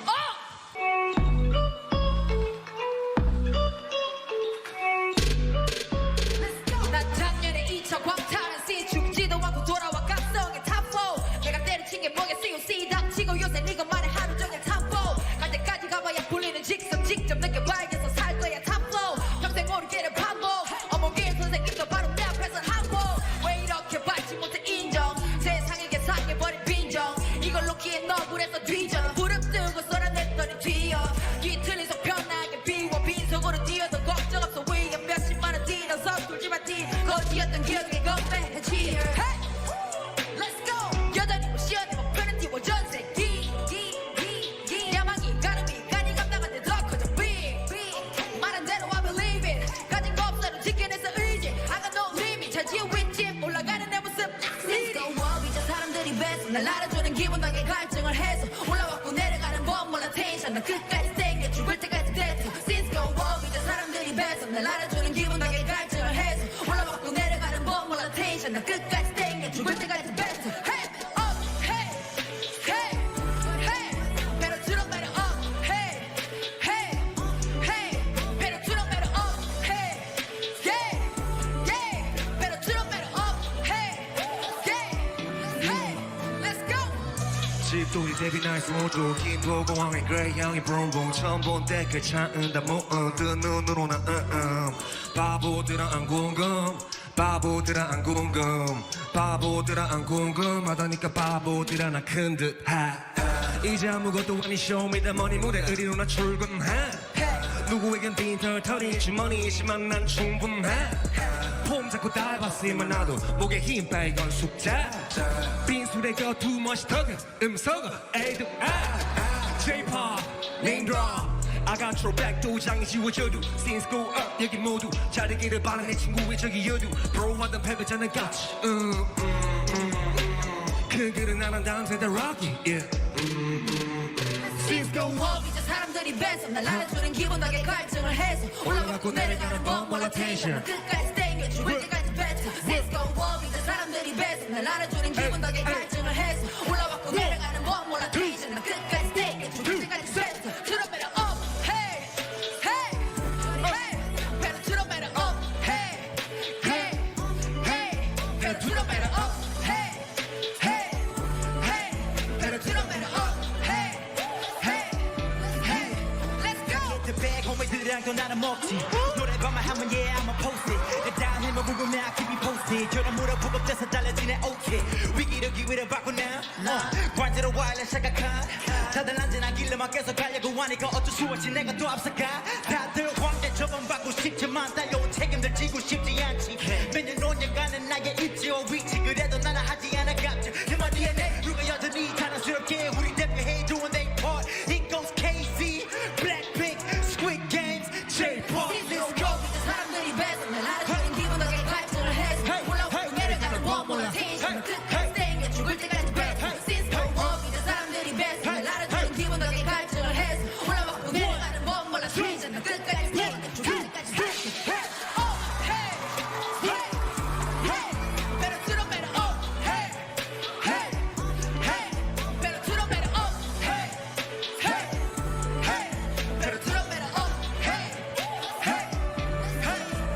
난 작년에 2차 광탈한 씬 죽지도 않고 돌아와 각성의 탑4 내가 때려친 게 뭐겠어 COC 닥치고 요새 네가만의 하루 종일 탑4 갈 때까지 가봐야 풀리는 직선 직접 느껴봐야겠어 살 거야 탑4 평생 모르게를 반복 어머니의 선생님도 바로 내 앞에서 한복 왜 이렇게 받지 못해 인정 세상에게 상해버린 빈정 이걸 놓기엔 억울해서 뒤져 무릎 뜨고 쏟아냈더니 튀어 뒤틀린 속 편하게 비워 빈속으로 뛰어도 걱정 없어 위에 몇십만원 뛰어 서툴지만 뛰 거지였던 기억에 건배해지 Hey! Let's go! 여전히 못 쉬어내 목표는 띄워 전세 야망이 가름이 간이 감당한데 더 커져 big 말한 대로 I believe it 가진 거 없어도 지켜내서 의지 I got no limit 잘 지어 윗집 올라가는 내 모습 Let's go up 이제 사람들이 뺏어 날 알아주는 기분 덕에 갈증을 해서 올라왔고 내려가는 법 몰라 텐션 난 끝까지 땡겨 죽을 때까지 뱉어 Since go up 이제 사람들이 뺏어 날 알아주는 기분 덕에 갈증을 해서 올라왔고 내려가는 법 몰라 텐션 난 끝까지 땡겨 죽을 때까지 뱉어 Hey up hey hey hey better turn up better up hey hey hey better turn up better up hey yeah yeah better turn up better up hey yeah hey let's go 집돌이 되게 나이스 오죠 김포공항에 그레이 향이 붕붕 처음 본 댓글 차은다 뜬 눈으로 나 바보들아 안 궁금 바보들아 안 궁금 바보들아 안 궁금하다니까 바보들아 나 큰 듯하 이제 아무것도 아닌 쇼미더머니 무대 의리로 나 출근해 누구에겐 빈털터리 주머니이지만 난 충분해 폼 잡고 닮았으면 나도 목에 힘 빼건 숙제 빈술에 껴두 멋있더군 음소거 에이드 J-pop name drop I got your back 도장이 지워져도 Since go up 여기 모두 잘 되기를 바란 내 친구의 저기 여두 Bro 하던 패배자는 같이 그 길은 안 한다는 세대 Rocky yeah. Since go up 이제 사람들이 뺏어 날 알아주는 기분 덕에 갈증을 해서 올라가고 내려가는 법 몰라 텐션 끝까지 땡겨 죽을 때까지 뱉어 Since go up 이제 사람들이 뺏어 날 알아주는 기분 덕에 갈증을 해서 올라가고 내려가는 법 몰라 텐션 끝까지 땡겨 죽을 때까지 뱉어 Turn up and up hey hey hey better turn up and up hey hey hey better turn up and up hey hey hey better turn up and up hey hey hey let's go The bag homie들이랑 또 나는 먹지 노래방만 하면 yeah I'ma post it 내 다음에만 궁금해 I keep you posted 저런 물어보고 떼서 달라지네 okay 위기를 기회를 바꾸나 관제로 와일래 생각한 다들 안전하길래만 계속 가려고 하니까 어쩔 수 없이 내가 또 앞서가 다들 황제 처벌받고 싶지만 달려온 책임들 지고 싶지 않지 매년 5년간은 나의 입지와 위치 그래도 나는 하지 않아 갑질 내 DNA 누가 여전히 자랑스럽게 우리 대표해 doing their part It goes KC Blackpink Squid Games J-pop Since go 이제 사람들이 뺏어 날 알아주는 기분 덕에 갈증을 해서 올라오고 내려가는 법 몰라 텐션 끝까지 땡겨 죽을 때까지 뱉어 Since go up 이제 사람들이 뺏어 날 알아주는 기분 덕에 갈증을 해서 올라오고 내려가는 법 몰라 텐션 끝까지 땡겨 죽을 때까지 뱉어 Oh hey hey hey better turn up and up hey hey hey better turn up and up hey hey hey better turn up and up hey hey hey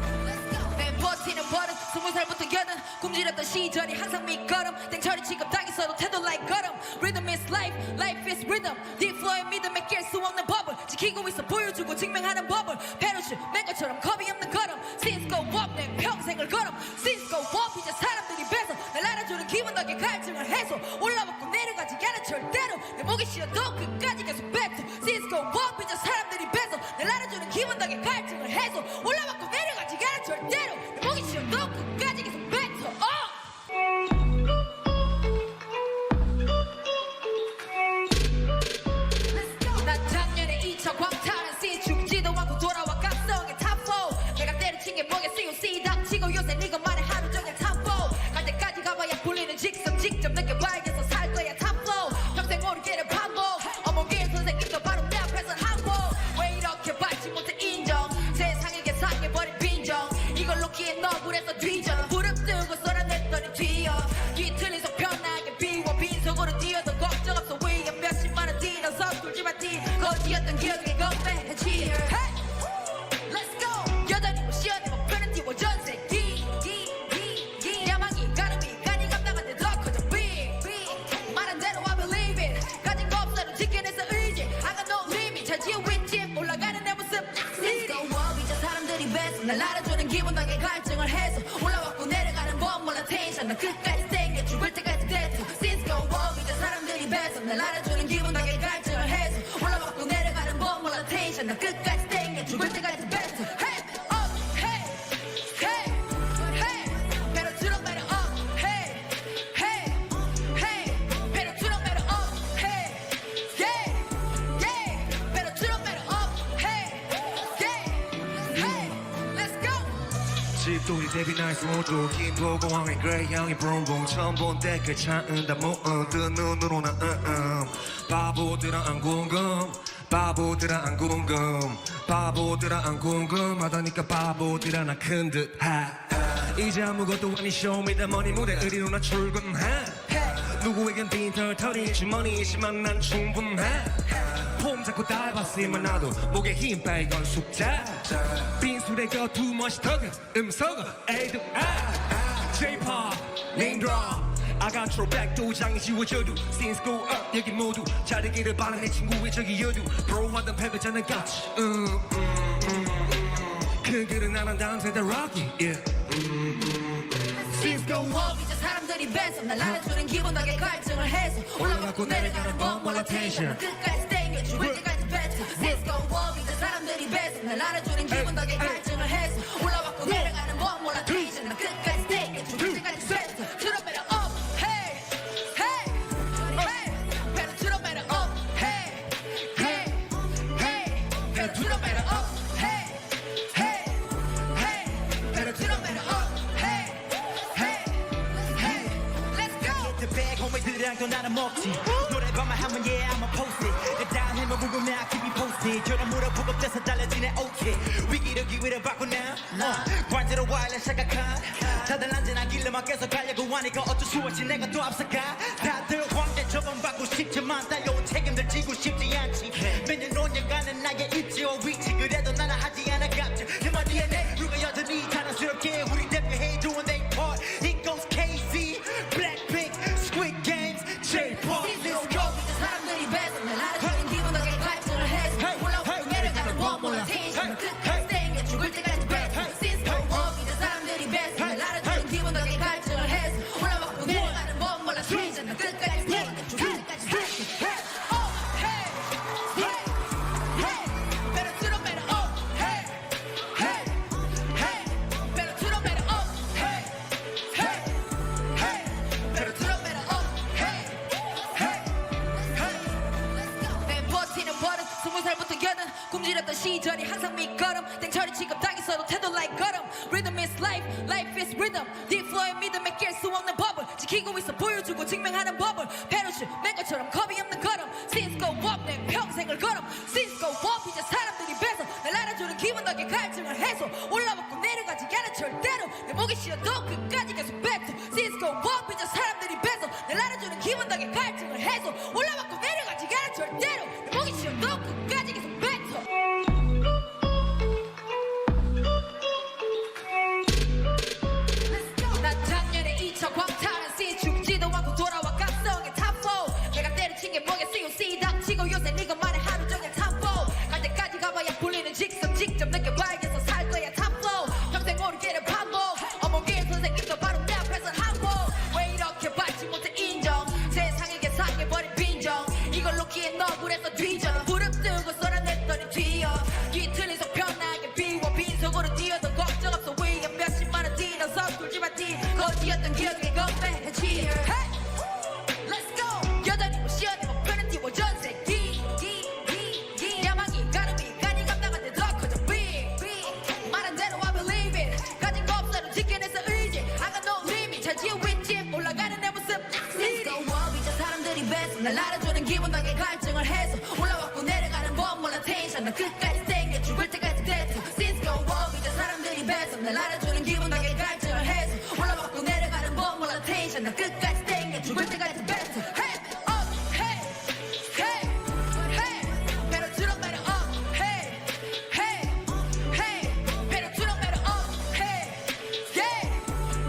내 버티는 버릇 20살부터 여든 굶주렸던 시절이 항상 밑거름 땡처리 취급당했어도 태도 like 걸음 Rhythm is life, life is rhythm Deep flow의 믿음에 깰 수 없는 법을 지키고 있어 보여주고 증명하는 법을 패러슈트 맨 것처럼 겁이 없는 걸음 Since go up 내 평생을 걸음 Since go up 이제 사람들이 뺏어 날 알아주는 기분 덕에 갈증을 해소 올라먹고 내려가지 않아 절대로 내 목이 쉬어도 끝까지 계속 뱉어 Since go up 이제 사람들이 뺏어 날 알아주는 기분 덕에 갈증을 해소 올라먹고 내려가지 않아 절대로 내 목이 쉬어도 끝까지 계속 뱉어 난 작년에 2차 광탈한 씬 죽지도 않고 돌아와 각성의 탑4 내가 때려친 게 뭐겠어 COC 닥치고 요새 니가만의 하루 종일 탑4 갈 때까지 가봐야 풀리는 직선 직접 느껴봐야겠어 살 거야 탑4 평생 모르게를 반복 어머니의 선생님도 바로 내 앞에서 한복 왜 이렇게 받지 못해 인정 세상에게 상해버린 빈정 이걸 놓기엔 억울해서 뒤져 부릅뜨고 쏟아냈더니 튀어 뒤틀린 속 편하게 비워 빈속으로 뛰어도 걱정 없어 위에 몇십만원 뛰어 서툴지만 뛰 거지였던 기억에 건배해지 Hey! Let's go! 여전히 못 쉬어내 목표는 띄워 전세 야망이 가름이 간이 감당한데 더 커져 big 말한 대로 I believe it 가진 거 없어도 지켜내서 의지 I got no limit 잘 지어 윗집 올라가는 내 모습 Let's go up 이제 사람들이 뺏어 날 알아주는 기분 덕에 갈증을 해서 올라왔고 내려가는 법 몰라 텐션 난 끝까지 땡겨 죽을 때까지 뱉어 Since go up 이제 사람들이 뺏어 날 알아주는 기분 덕에 갈증을 해서 올라왔고 내려가는 법 몰라 텐션 난 끝까지 땡겨 죽을 때까지 뱉어 Hey up hey hey hey better turn up better up hey hey hey better turn up better up hey yeah yeah better turn up better up hey yeah hey let's go 집돌이 되게 nice 모두 김포공항의 그레이 향이 붕붕 처음 본 때 그 차은 다 모은 뜬 눈으로 나 바보들아 안 궁금 바보들아 안 궁금 바보들아 안 궁금하다니까 바보들아 나 큰 듯하 이제 아무것도 아닌 쇼미더머니 무대 의리로 나 출근해 누구에겐 빈털터리 주머니이지만 난 충분해 폼 잡고 달봤으면 나도 목에 힘 빼건 숙자 빈술에 겨두 멋이 덕은 음성은 에이드 J-pop name drop I got your back 도장이 지워져도 Since go up 여기 모두 잘 되기를 바란 내 친구의 저기 여두 Bro 하던 패배자는 같이 그 길은 안 한다는 세대 Rocky yeah. Since go up 이제 사람들이 뺏어 날 알아주는 기분 덕에 갈증을 해서 올라가고 내려가는 법 몰라 텐션 끝까지 땡겨 죽을 때까지 뱉어 Since go up 이제 사람들이 뺏어 날 알아주는 기분 덕에 갈증을 해서 올라가고 내려가는 법 몰라 텐션 끝까지 땡겨 죽을 때까지 뱉어 Turn up better up hey hey hey better turn up better up hey hey hey Get the bag, homie들이랑 또 나눠 먹지 노래방만 하면 yeah I'ma post it 내 다음에만 궁금해 I keep you posted 저런 물어보고 떼서 달라지네 okay 위기를 기회를 바꾸나 관제로 와일래 생각한 다들 안전하길래만 계속 가려고 하니까 어쩔 수 없이 내가 또 앞서가 다들 황제 처벌받고 싶지만 달려온 책임들 지고 싶지 않지 몇년 5년간은 나의 입지와 위치 그래도 나는 하지 않아 갑질 내 DNA 누가 여전히 자랑스럽게 우리 대표해 doing their part It goes KC Blackpink Squid Games J-pop Let's go 사람들이 배서 날 알아주는 기분 덕에 갈증을 해서 올라오고 내려가는 원 몰라 텐션 끝까지 땡겨 죽을 때까지 배서 Since go up 이제 사람들이 배서 날 알아주는 기분 덕에 갈증을 해서 올라오고 내려가는 원 몰라 텐션 끝까지 땡겨 죽을 때까지 배서 Oh hey hey hey better to the better oh hey hey hey better to the better oh hey hey hey better to the better oh hey hey 내 버티는 버릇 20살부터 여든 굶주렸던 시절이 항상 밑거름 땡처리 취급당했어도 태도 like 걸음 Rhythm is life, life is rhythm Deep flow의 믿음에 깰 수 없는 법을 지키고 있어 보여주고 증명하는 법을 패러슈트 맨 것처럼 겁이 없는 걸음 Since go up 내 평생을 걸음 Since go up 이제 사람들이 배서 날 알아주는 기분 덕에 갈증을 해소 올라먹고 내려가지 않아 절대로 내 목이 쉬어도 끝까지 계속 뱉어 Since go up 이제 사람들이 배서 날 알아주는 기분 덕에 갈증을 해소 올라먹고 내려가지 않아 절대로 내 목이 쉬어도 끝까지 계속 뱉어 난 작년에 2차 광탈한 씬 죽지도 않고 돌아와 각성의 탑4 내가 때려친 게 뭐겠어 COC 닥치고 요새 네가 말해 하루 종일 탑4 갈 때까지 가봐야 불리는 직선 직접 느껴봐야겠어 살 거야 탑4 평생 모르게를 반복 어머니의 선생님도 바로 내 앞에서 한복 왜 이렇게 받지 못해 인정 세상에게 상해버린 빈정 이걸 놓기엔 너굴에서 뒤져 무릎 뜨고 쏟아냈더니 뒤어 뒤틀린 속 편하게 비워 빈속으로 뛰어도 걱정 없어 위에 몇십만원 뛰는 서툴지만 뛰 거지였던 기억에 건배해 cheer hey! Let's go 여전히 못 쉬어내 목표는 띄워 전세기 야망이 가름이 간이 감당한데 더 커져 big 말한 대로 I believe it 가진 거 없어도 지켜내서 의지 I got no limit 잘 지어 윗집 올라가는 내 모습 Let's go up 이제 사람들이 배서 날 알아주는 기분 덕에 갈증을 해서 올라왔고 내려가는 법 몰라 텐션 난 끝까지 땡겨 죽을 때까지 됐어 Since go up 이제 사람들이 배서 날 알아주는 기분 덕에 갈증을 해서 올라왔고 내려가는 법 몰라 텐션 난 끝까지 땡겨 죽을 때까지 됐어 Hey up hey hey hey better to the better up hey hey hey better to the better up hey yeah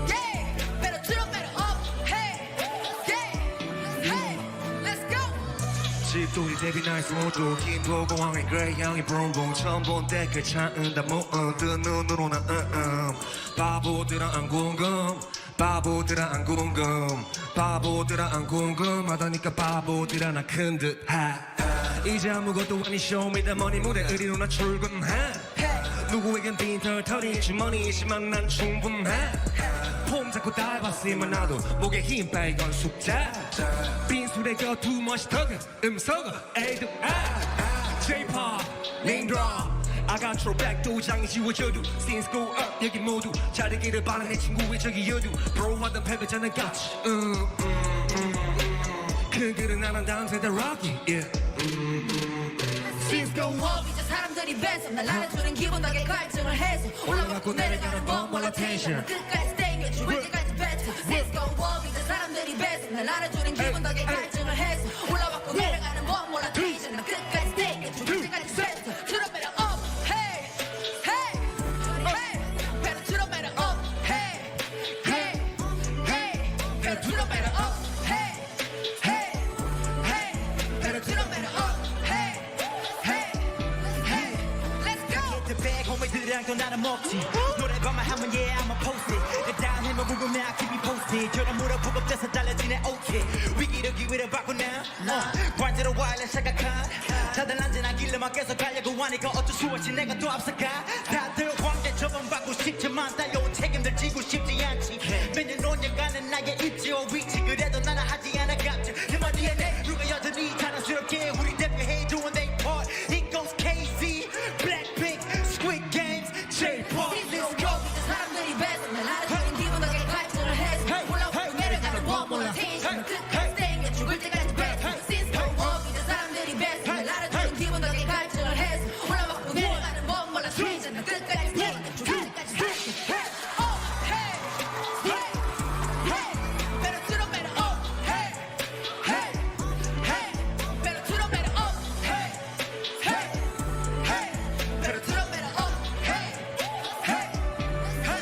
yeah better to the better up hey yeah hey let's go 집돌이 데뷔 나이스 모두 김포공항의 그레이 향이 붕붕 처음 본 때 그 차은 다 모은 뜬 눈으로 나 바보들아 안 궁금 바보들아 안 궁금 바보들아 안 궁금하다니까 바보들아 나 큰듯 이제 아무것도 아닌 쇼미더머니 무대 의리로 나 출근해 누구에겐 빈털터리 주머니이지만 난 충분해 폼 잡고 달봤으면 나도 목에 힘 빼건 숙자 빈술에 껴두 멋있더군 음소거 에이드 J-pop name drop I got your back 도장이 지워져도 Since go up 여기 모두 잘되기를 바라 내 친구의 저기 여두 Bro 하던 패배자는 같이 큰 글은 안 한다는 세대 Rocky yeah. Since go up 이제 사람들이 배서 날 알아주는 기분 덕에 갈증을 해서 올라가고 내려가는 법 몰라 텐션 끝까지 땡겨 죽을 때까지 뱉어 Since go up 이제 사람들이 배서 날 알아주는 기분 덕에 갈증을 해서 올라가고 내려가는 법 몰라 텐션 난 끝까지 땡겨 죽을 때까지 뱉어 To the better up hey hey hey better to the better up hey hey hey better to the better up hey hey hey better to the better up hey hey hey let's go Get the bag, homie들이랑 또 나눠 먹지 노래방만 하면 yeah I'ma post it 내 다음에만 궁금해 I keep you posted 저런 물어보고 떼서 달라지네 okay 위기를 기회를 바꾸나 관제로 와일래 생각한 다들 안전하길래만 계속 가려고 하니까 어쩔 수 없이 내가 또 앞서가 다들 황제 처벌받고 싶지만 달려온 책임들 지고 싶지 않지 몇년 5년간은 나의 입지와 위치 그래도 나는 하지 않아 갑질 내 DNA 누가 여전히 자랑스럽게 우리 대표해 doing their part It goes KC Blackpink Squid Games J-pop Let's go 이제 사람들이 배서 날 알아주는 기분 덕에 갈증을 해서 올라오고 내려가는 법 몰라 텐션 끝까지 땡겨 죽을 때까지 best Since go up 이제 사람들이 best 날 알아주는 기분 덕에 갈증을 해서 올라왔고 내려가는 법 몰라 튀잖아 끝까지 땡겨 죽을 때까지 best Oh hey hey hey Better to the better up hey hey hey Better to the better up hey hey hey Better to the better up hey hey hey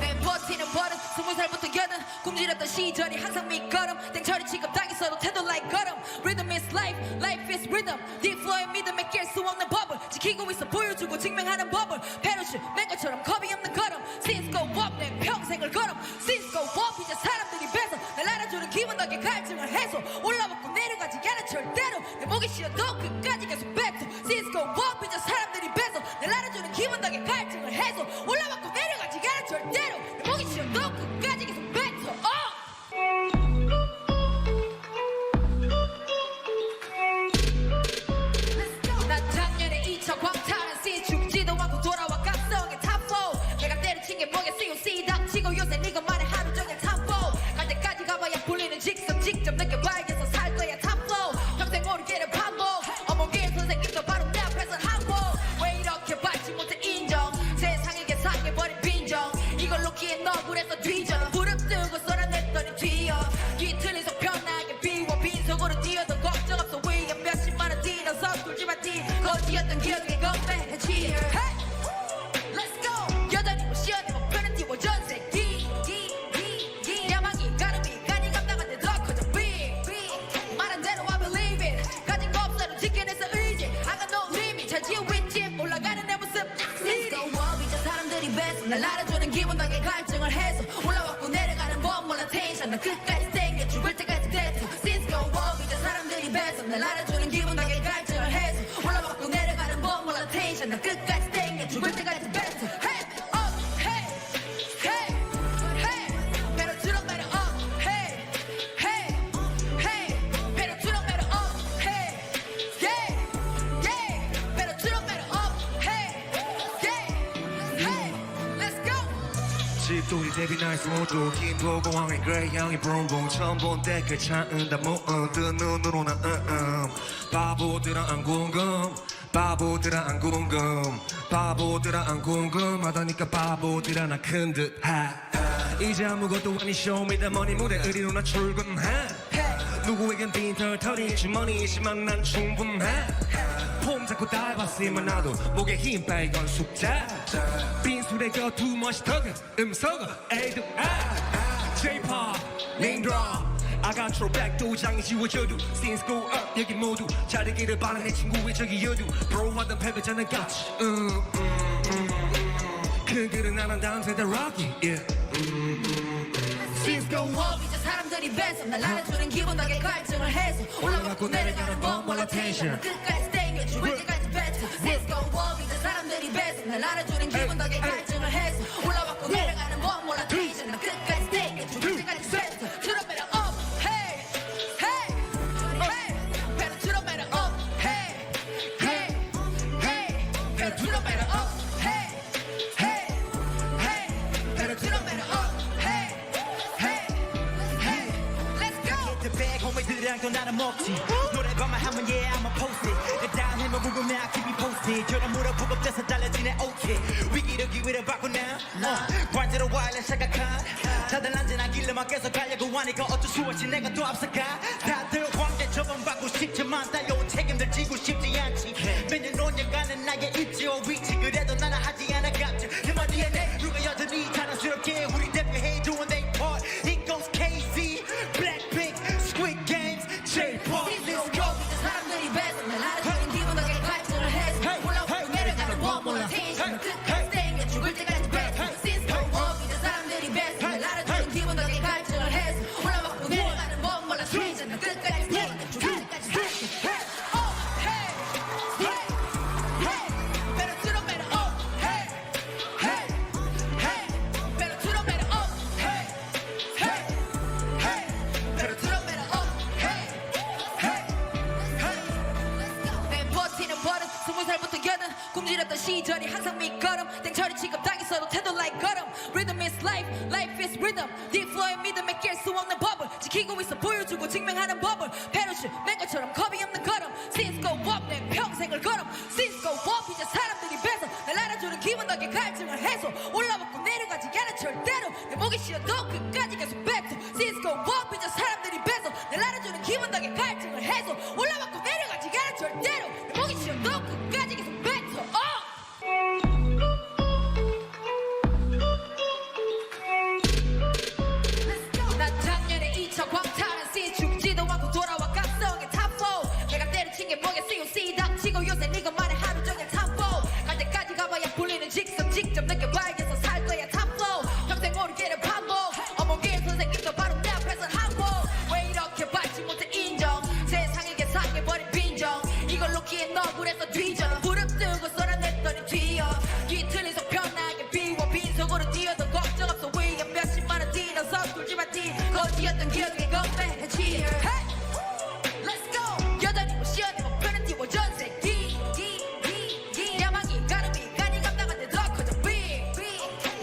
내 버티는 버릇 20살부터 여든 굶주렸던 시절이 항상 밑거름 땡처리 취급당해 서도 태도 like 걸음 Rhythm is life, life is rhythm Deep flow의 믿음에 깰 수 없는 법을 지키고 있어 보여주고 증명하는 법을 패러슈트 맨 것처럼 겁이 없는 걸음 Since go up 내 평생을 걸음 Since go up 이제 사람들이 뺏어 날 알아주는 기분 덕에 갈증을 해소 올라왔고 내려가지 않아 절대로 내 목이 쉬어도 끝까지 계속 뱉어 Since go up 이제 사람들이 뺏어 날 알아주는 기분 덕에 갈증을 해소 올라왔고 내려가지 않아 절대로 내 목이 쉬어도 끝까지 계속 뱉어 난 작년에 2차 광탈한 씬 죽지도 않고 돌아와 각성의 탑4 내가 때려친 게 뭐겠어 COC 닥치고 요새 네가 말해 하루 종일 탑4 갈 때까지 가봐야 불리는 직선 직접 느껴봐야겠어 살 거야 탑4 평생 모르게를 반복 어머니의 선생님도 바로 내 앞에서 항복 왜 이렇게 받지 못해 인정 세상에게 상해버린 빈정 이걸 놓기엔 너굴에서 뒤져 무릎 뜨고 쏟아냈더니 뒤어 뒤틀린 속 편하게 비워 빈속으로 뛰어도 걱정 없어 위에 몇십만원 뛰어 서툴지만 뛰 거지였던 기억에 건배해 cheer hey let's go 여전히 못 쉬어내 목표는 띄워 전세기 야망이 가름이 간이 감당한데 더 커져 big 말한 대로 I believe it 가진 거 없어도 지켜내서 의지 I got no limit 잘 지어 윗집 올라가는 내 모습 Let's go up 이제 사람들이 best 날 알아주는 기분 덕에 갈증을 해서 올라왔고 내려가는 법 몰라 텐션 난 끝까지 땡겨 죽을 때까지 됐어 Since go up 이제 사람들이 best 날 알아주는 기분 덕에 갈증을 해서 올라왔고 내려가는 법 몰라 텐션 난 끝까지 땡겨 죽을 때까지 best Hey up hey hey hey Better to the better up hey hey hey Better to the better up hey yeah yeah Better to the better up hey yeah hey Let's go 집돌이 데뷔 나이스 모두 김포 공항에 그레이 향이 브룸브룸 처음 본 때그 차은 다 모은 뜬 눈으로 나 바보들아 안 궁금 바보들아 안 궁금 바보들아 안 궁금하다니까 바보들아 나 큰듯 이제 아무것도 아닌 쇼미더머니 무대 의리로 나 출근해 누구에겐 빈털터리 주머니이지만 난 충분해 폼 잡고 달봤으면 나도 목에 힘 빨건 숙자 빈술에 겨두 멋있더군 음소거 에이드 J-pop name drop I got your back 도장이 지워져도 Since go up 여기 모두 잘되기를 바라 내 친구의 저기 여두 Bro 하던 패배자는 같이 큰 글은 안 한다는 세대 Rocky yeah. Since go up 이제 사람들이 뺏어 날 알아주는 기분 덕에 갈증을 해서 올라갔고 내려가는 법 몰라 텐션 끝까지 땡겨 죽을 때까지 뱉어 Since go up 이제 사람들이 뺏어 날 알아주는 기분 덕에 갈증을 해서 올라갔고 내려가는 법 몰라 텐션 난 끝까지 땡겨 죽을 때까지 뱉어 To the better up hey hey hey Better to the better up hey hey hey Better to the better up hey hey hey Better to the better up hey hey hey Let's go The bag homie들이랑 또 나는 먹지 노래방만 하면 yeah I'ma post it 내 다음 해만 궁금해 I keep you posted 저런 물어보고 떼서 달라지네 okay 위기를 기회를 바꿔 now 관제로 와일래 생각한 다들 안전하길래만 계속 가려고 하니까 어쩔 수 없이 내가 또 앞서가 다들 황제 처벌받고 싶지만 따여온 책임들 지고 싶지 않지 매년 5년간은 나의 입지와 위치 그래도 나는 하지 않아 갑질 내 DNA 누가 여전히 자랑스럽게 우리 대표해 doing their part It goes KZ Blackpink Squid Games J-pop Since go up 이제 사람들이 뺏어 날 알아주는 기분 덕에 갈증을 해서 올라오고 내려가는 법 몰라 텐션 끝까지 땡겨 죽을 때까지 뱉어 Since go up 이제 사람들이 뺏어 날 알아주는 기분 덕에 갈증을 해서 올라오고 내려가는 법 몰라 텐션 난 끝까지 땡겨 죽을 때까지 뱉어 Up hey hey hey Better to the better up hey 쉬어도 끝까지 계속 뱉어 시스코 워비자 사람들이 뱉어 날 알아주는 기분 덕에 갈증을 해소 올라왔고 내려가지 않아 절대로 내 목이 쉬어도 끝까지 계속 뱉어 난 작년에 2차 광탈한 씬 죽지도 않고 돌아와 각성의 탑4 내가 때려친 게 뭐겠어 COC 닥치고 요새 네가만의 하루 종일 탑4 갈 때까지 가봐야 불리는 직성 직접 느껴봐야겠어 살 거야 탑4 평생 모르기를 반복 어머길 선생님도 바로 내 앞에서 항복 왜 이렇게 받지 못해 인정 세상에게 상해버린 빈정 이걸 놓기엔 너굴에서 뒤져 무릎 뜨고 쏟아냈더니 뒤어 뒤틀린 속 편하게 비워 빈속으로 뛰어도 걱정 없어 위에 몇십만원 뛰는 서툴지만 뛰 거지였던 기억에 건배해 cheer hey! Let's go 여전히 못 쉬어내 목표는 띄워 전세기 야망이 가름이 간이 감당한데 더 커져 big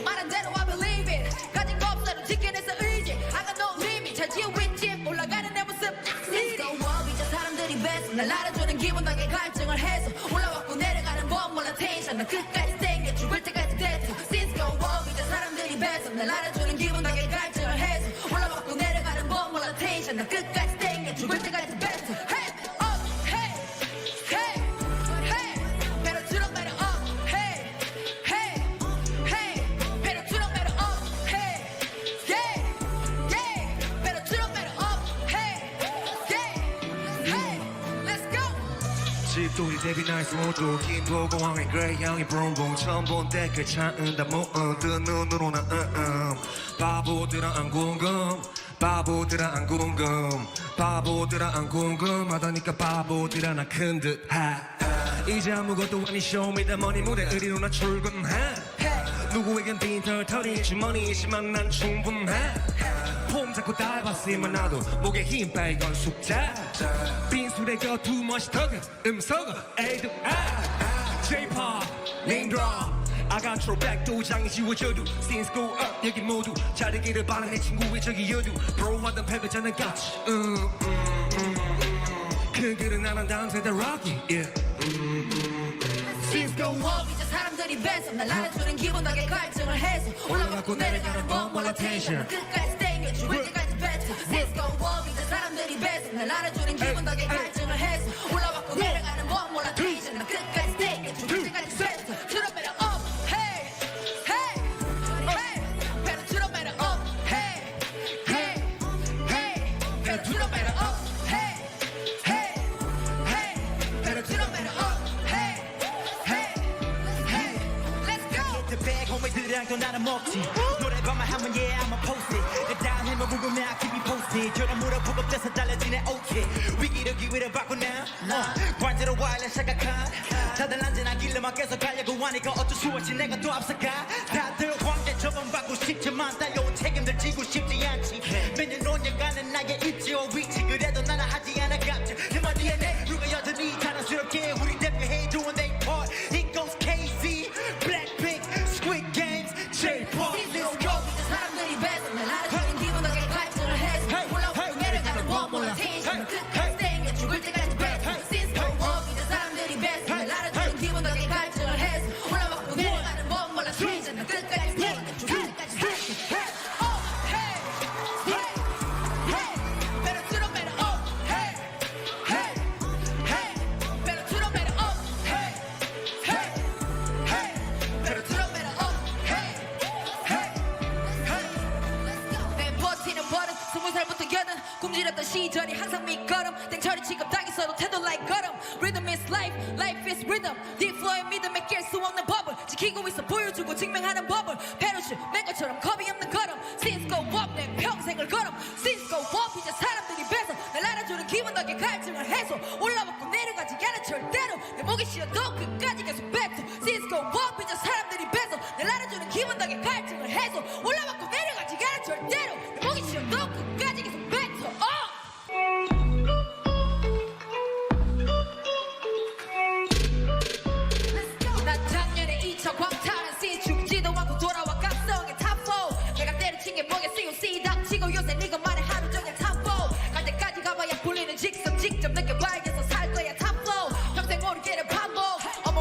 말한 대로 I believe it 가진 거 없어도 지켜내서 의지 I got no limit 잘 지어 윗집 올라가는 내 모습 Let's go 워비자 사람들이 뱉어 날 알아주는 기분 덕에 갈증을 해서 올라왔고 내려가는 법 몰라 텐션 난 끝까지 땡겨 죽을 때까지 됐어 Let's go 워비자 사람들이 뱉어 날 알아주는 기분 덕에 갈증을 해서 올라왔고 내려가는 법 몰라 텐션 난 끝까지 땡겨 죽을 때까지 됐어 Hey up hey hey hey better to the better up hey hey hey better to the better up hey yeah yeah better to the better up hey yeah hey let's go 집돌이 데뷔 나이스 모두 김포공항에 그레이 향이 브롬봉 처음 본 때 그 차은 다 모은 뜬 눈으로 나 바보들아 안 궁금 바보들아 안 궁금 바보들아 안 궁금하다니까 바보들아 나 큰듯 이제 아무것도 아닌 쇼미더머니 무대 의리로 나 출근해 누구에겐 빈털터리 주머니이지만 난 충분해 폼 잡고 닮았으면 나도 목에 힘 빼건 숙자 빈술에 겨두 멋있더군 음소거 에이드 J-pop name drop I got your back 도장이 지워져도 Since go up 여기 모두 잘 되기를 바라 내 친구의 저기 여두 Bro 하던 패배자는 같이 큰 글은 안 한다는 세대 Rocky yeah. Since go up 이제 사람들이 뱉어 날 알아주는 기분 덕에 갈증을 해서 올라가고 내려가는 법 몰라 텐션 끝까지 땡겨 죽을 때까지 뱉어 Since go up 이제 사람들이 뱉어 날 알아주는 기분 덕에 갈증을 해서 올라가고 내려가는 법 몰라 텐션 난 끝까지 땡겨 죽을 때까지 뱉어 To the better up hey hey hey better to the better up hey hey hey better to the better up hey hey hey better to the better up hey hey hey let's go The bag 호미들이랑 또 나는 먹지 노래방만 하면 yeah I'ma post it 내 다음에만 궁금해 I keep it posted 저런 물어보고 떼서 달라지네 okay 위기를 기회를 바꾸나 관제로 와일래 생각한 다들 안전하길래만 계속 가려고 하니까 어쩔 수 없이 내가 또 앞서가 다들 황제 처벌받고 싶지만 달려온 책임들 지고 싶지 않지 매년 5년간은 나의 입지와 위치 그래도 나는 하지 않아 깜짝 내 DNA 누가 여전히 자랑스럽게 우리 대표해 doing their part It goes KZ Blackpink Squid Games J-pop Since go 이제 사람들이 뱉어 날 알아주는 기분 덕에 갈증을 해서 올라오고 내려가는 법 몰라 텐션 끝까지 땡겨 죽을 때까지 뱉어 Since go 이제 사람들이 뱉어 날 알아주는 기분 덕에 갈증을 해서 올라오고 내려가는 법 몰라 텐션 난 끝까지 땡겨 죽을 때까지 뱉어 Up hey hey hey better to the better up hey hey hey better to the better up hey hey hey better to the better up hey hey hey 내 버티는 버릇 20살부터 여든 굶주렸던 시절이 항상 밑거름 땡처리 취급당해 써도 태도 like 걸음 Rhythm is life, life is rhythm Deep flow의 믿음에 깰 수 없는 법을 지키고 있어 보여주고 증명하는 법을 패러슈트 맨 것처럼 겁이 없는 걸음 Since go up 내 평생을 걸음 Since go up 이제 사람들이 뱉어 날 알아주는 기분 덕에 갈증을 해소 올라왔고 내려가지 않아 절대로 내 목이 쉬어도 끝까지 계속 뱉어 Since go up 이제 사람들이 뱉어 날 알아주는 기분 덕에 갈증을 해소 올라왔고 내려가지 않아 절대로 내 목이 쉬어도 끝까지 계속 뱉어 난 작년에 2차 광탈한 씬 죽지도 않고 돌아와 각성의 탑4 내가 때려친 게 뭐겠어 COC 닥치고 요새 네가만의 하루 종일 탑4 갈 때까지 가봐야 불리는 직성 직접 느껴봐야겠어 살 거야 탑4 평생 모르기를 반복 어머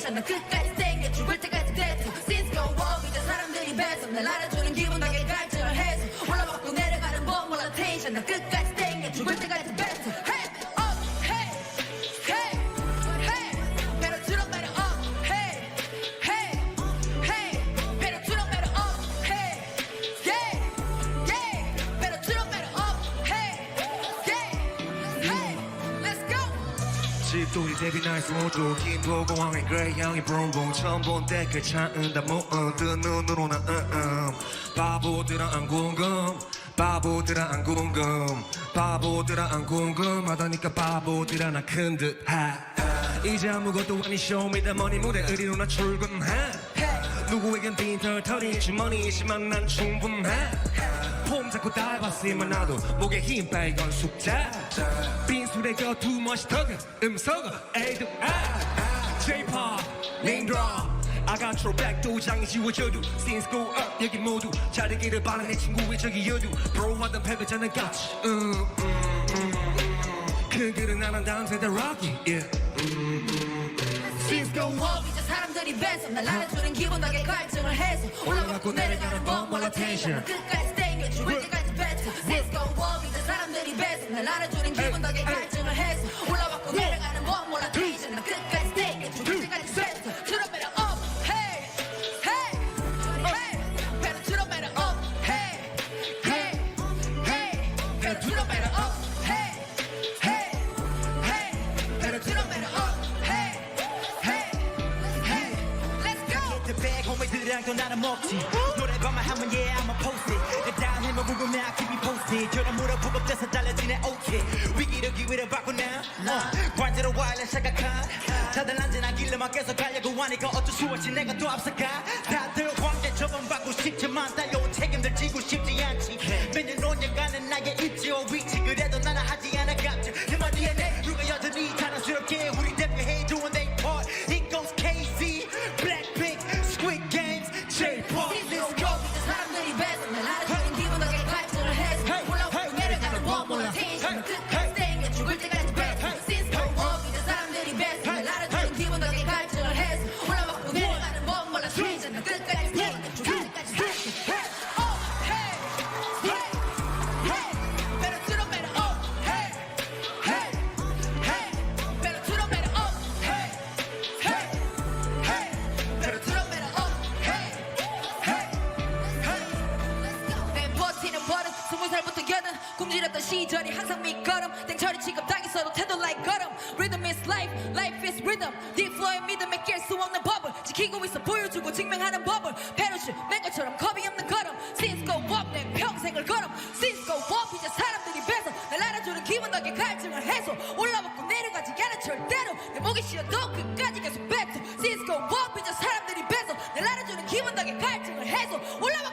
텐션 난 끝까지 땡겨 죽을 때까지 됐어 Since go up 이제 사람들이 뱉어 날 알아주는 기분 덕에 갈증을 해서 올라먹고 내려가는 법 몰라 텐션 난 끝까지 땡겨 죽을 때까지 뱉어 Hey up hey hey hey better turn up better up hey hey hey better turn up better up hey yeah yeah better turn up better up hey yeah hey let's go 집돌이 데뷔 나이스 모두 김포공항에 그레이 향이 붕붕 처음 본 댓글 차은다 모은 뜬 눈으로 나 바보들아 안 궁금 바보들아 안 궁금 바보들아 안 궁금하다니까 바보들아 나 큰듯 이제 아무것도 아닌 쇼미더머니 무대 의리로 나 출근해 누구에겐 빈털터리 주머니이지만 난 충분해 폼 잡고 달봤으면 나도 목에 힘 빨건 숙자 빈술에 껴두 멋있더군 음소거 에이드 J-pop name drop I got your back 도장이 지워져도 Since go up 여기 모두 잘 되기를 바라 내 친구의 저기 여두 Bro 하던 패배자는 같이 큰 글은 안 한다는 세대 Rocky yeah. Since go up 이제 사람들이 뱉어 날 알아주는 기분 덕에 갈증을 해서 올라가고 내려가는 법 몰라 텐션 끝까지 땡겨 죽을 때까지 뱉어 Since go up 이제 사람들이 뱉어 날 알아주는 기분 덕에 갈증을 해서 올라가고 내려가는 법 몰라 텐션 난 끝까지 땡겨 죽을 때까지 뱉어 Turn up better up hey hey hey better turn up better up hey hey hey better turn up better up hey hey hey better turn up better up hey hey hey let's go The bag 호미들이랑 또 나는 먹지 노래방만 하면 yeah I'ma post it 내 다음 해만 궁금해 I keep you posted 저런 물어보고 떼서 달라지네 okay 위기를 기회를 바꾸나 관제로 와일래 생각한 다들 안전하길래만 계속 가려고 하니까 어쩔 수 없이 내가 또 앞서가 다들 황제 처벌받고 싶지만 달려온 책임들 지고 싶지 않지 매년 5년간은 나의 입지와 위치 그래도 나는 하지 않아 갑질 내 DNA 누가 여전히 자랑스럽게 우리 대표해 doing their part It goes KZ Blackpink Squid Games J-pop Since go up 이제 사람들이 뱉어 날 알아주는 기분 덕에 갈증을 해서 올라오고 내려가는 법 몰라 텐션 끝까지 땡겨 죽을 때까지 뱉어 Since go up 이제 사람들이 뱉어 날 알아주는 기분 덕에 갈증을 해서 올라오고 내려가는 법 몰라 텐션 난 끝까지 땡겨 죽을 때까지 뱉어 Up hey hey hey better turn up better up hey hey hey better turn up better up hey hey hey better turn up better up hey hey hey 내 버티는 버릇 20살부터 여든 굶주렸던 시절이 항상 밑거름 땡처리 취급당이 써도 태도 like 걸음 Rhythm is life, life is rhythm Deep flow의 믿음에 깰 수 없는 법을 지키고 있어 보여주고 증명하는 법을 페루슈 맨 것처럼 겁이 없는 걸음 Since go up 내 평생을 걸음 Since go up 이제 사람들이 뱉어 날 알아주는 기분 덕에 갈증을 해소 올라먹고 내려가지 않아 절대로 내 목이 쉬어도 끝까지 계속 뱉어 Since go up 이제 사람들이 뱉어 날 알아주는 기분 덕에 갈증을 해소 올라먹고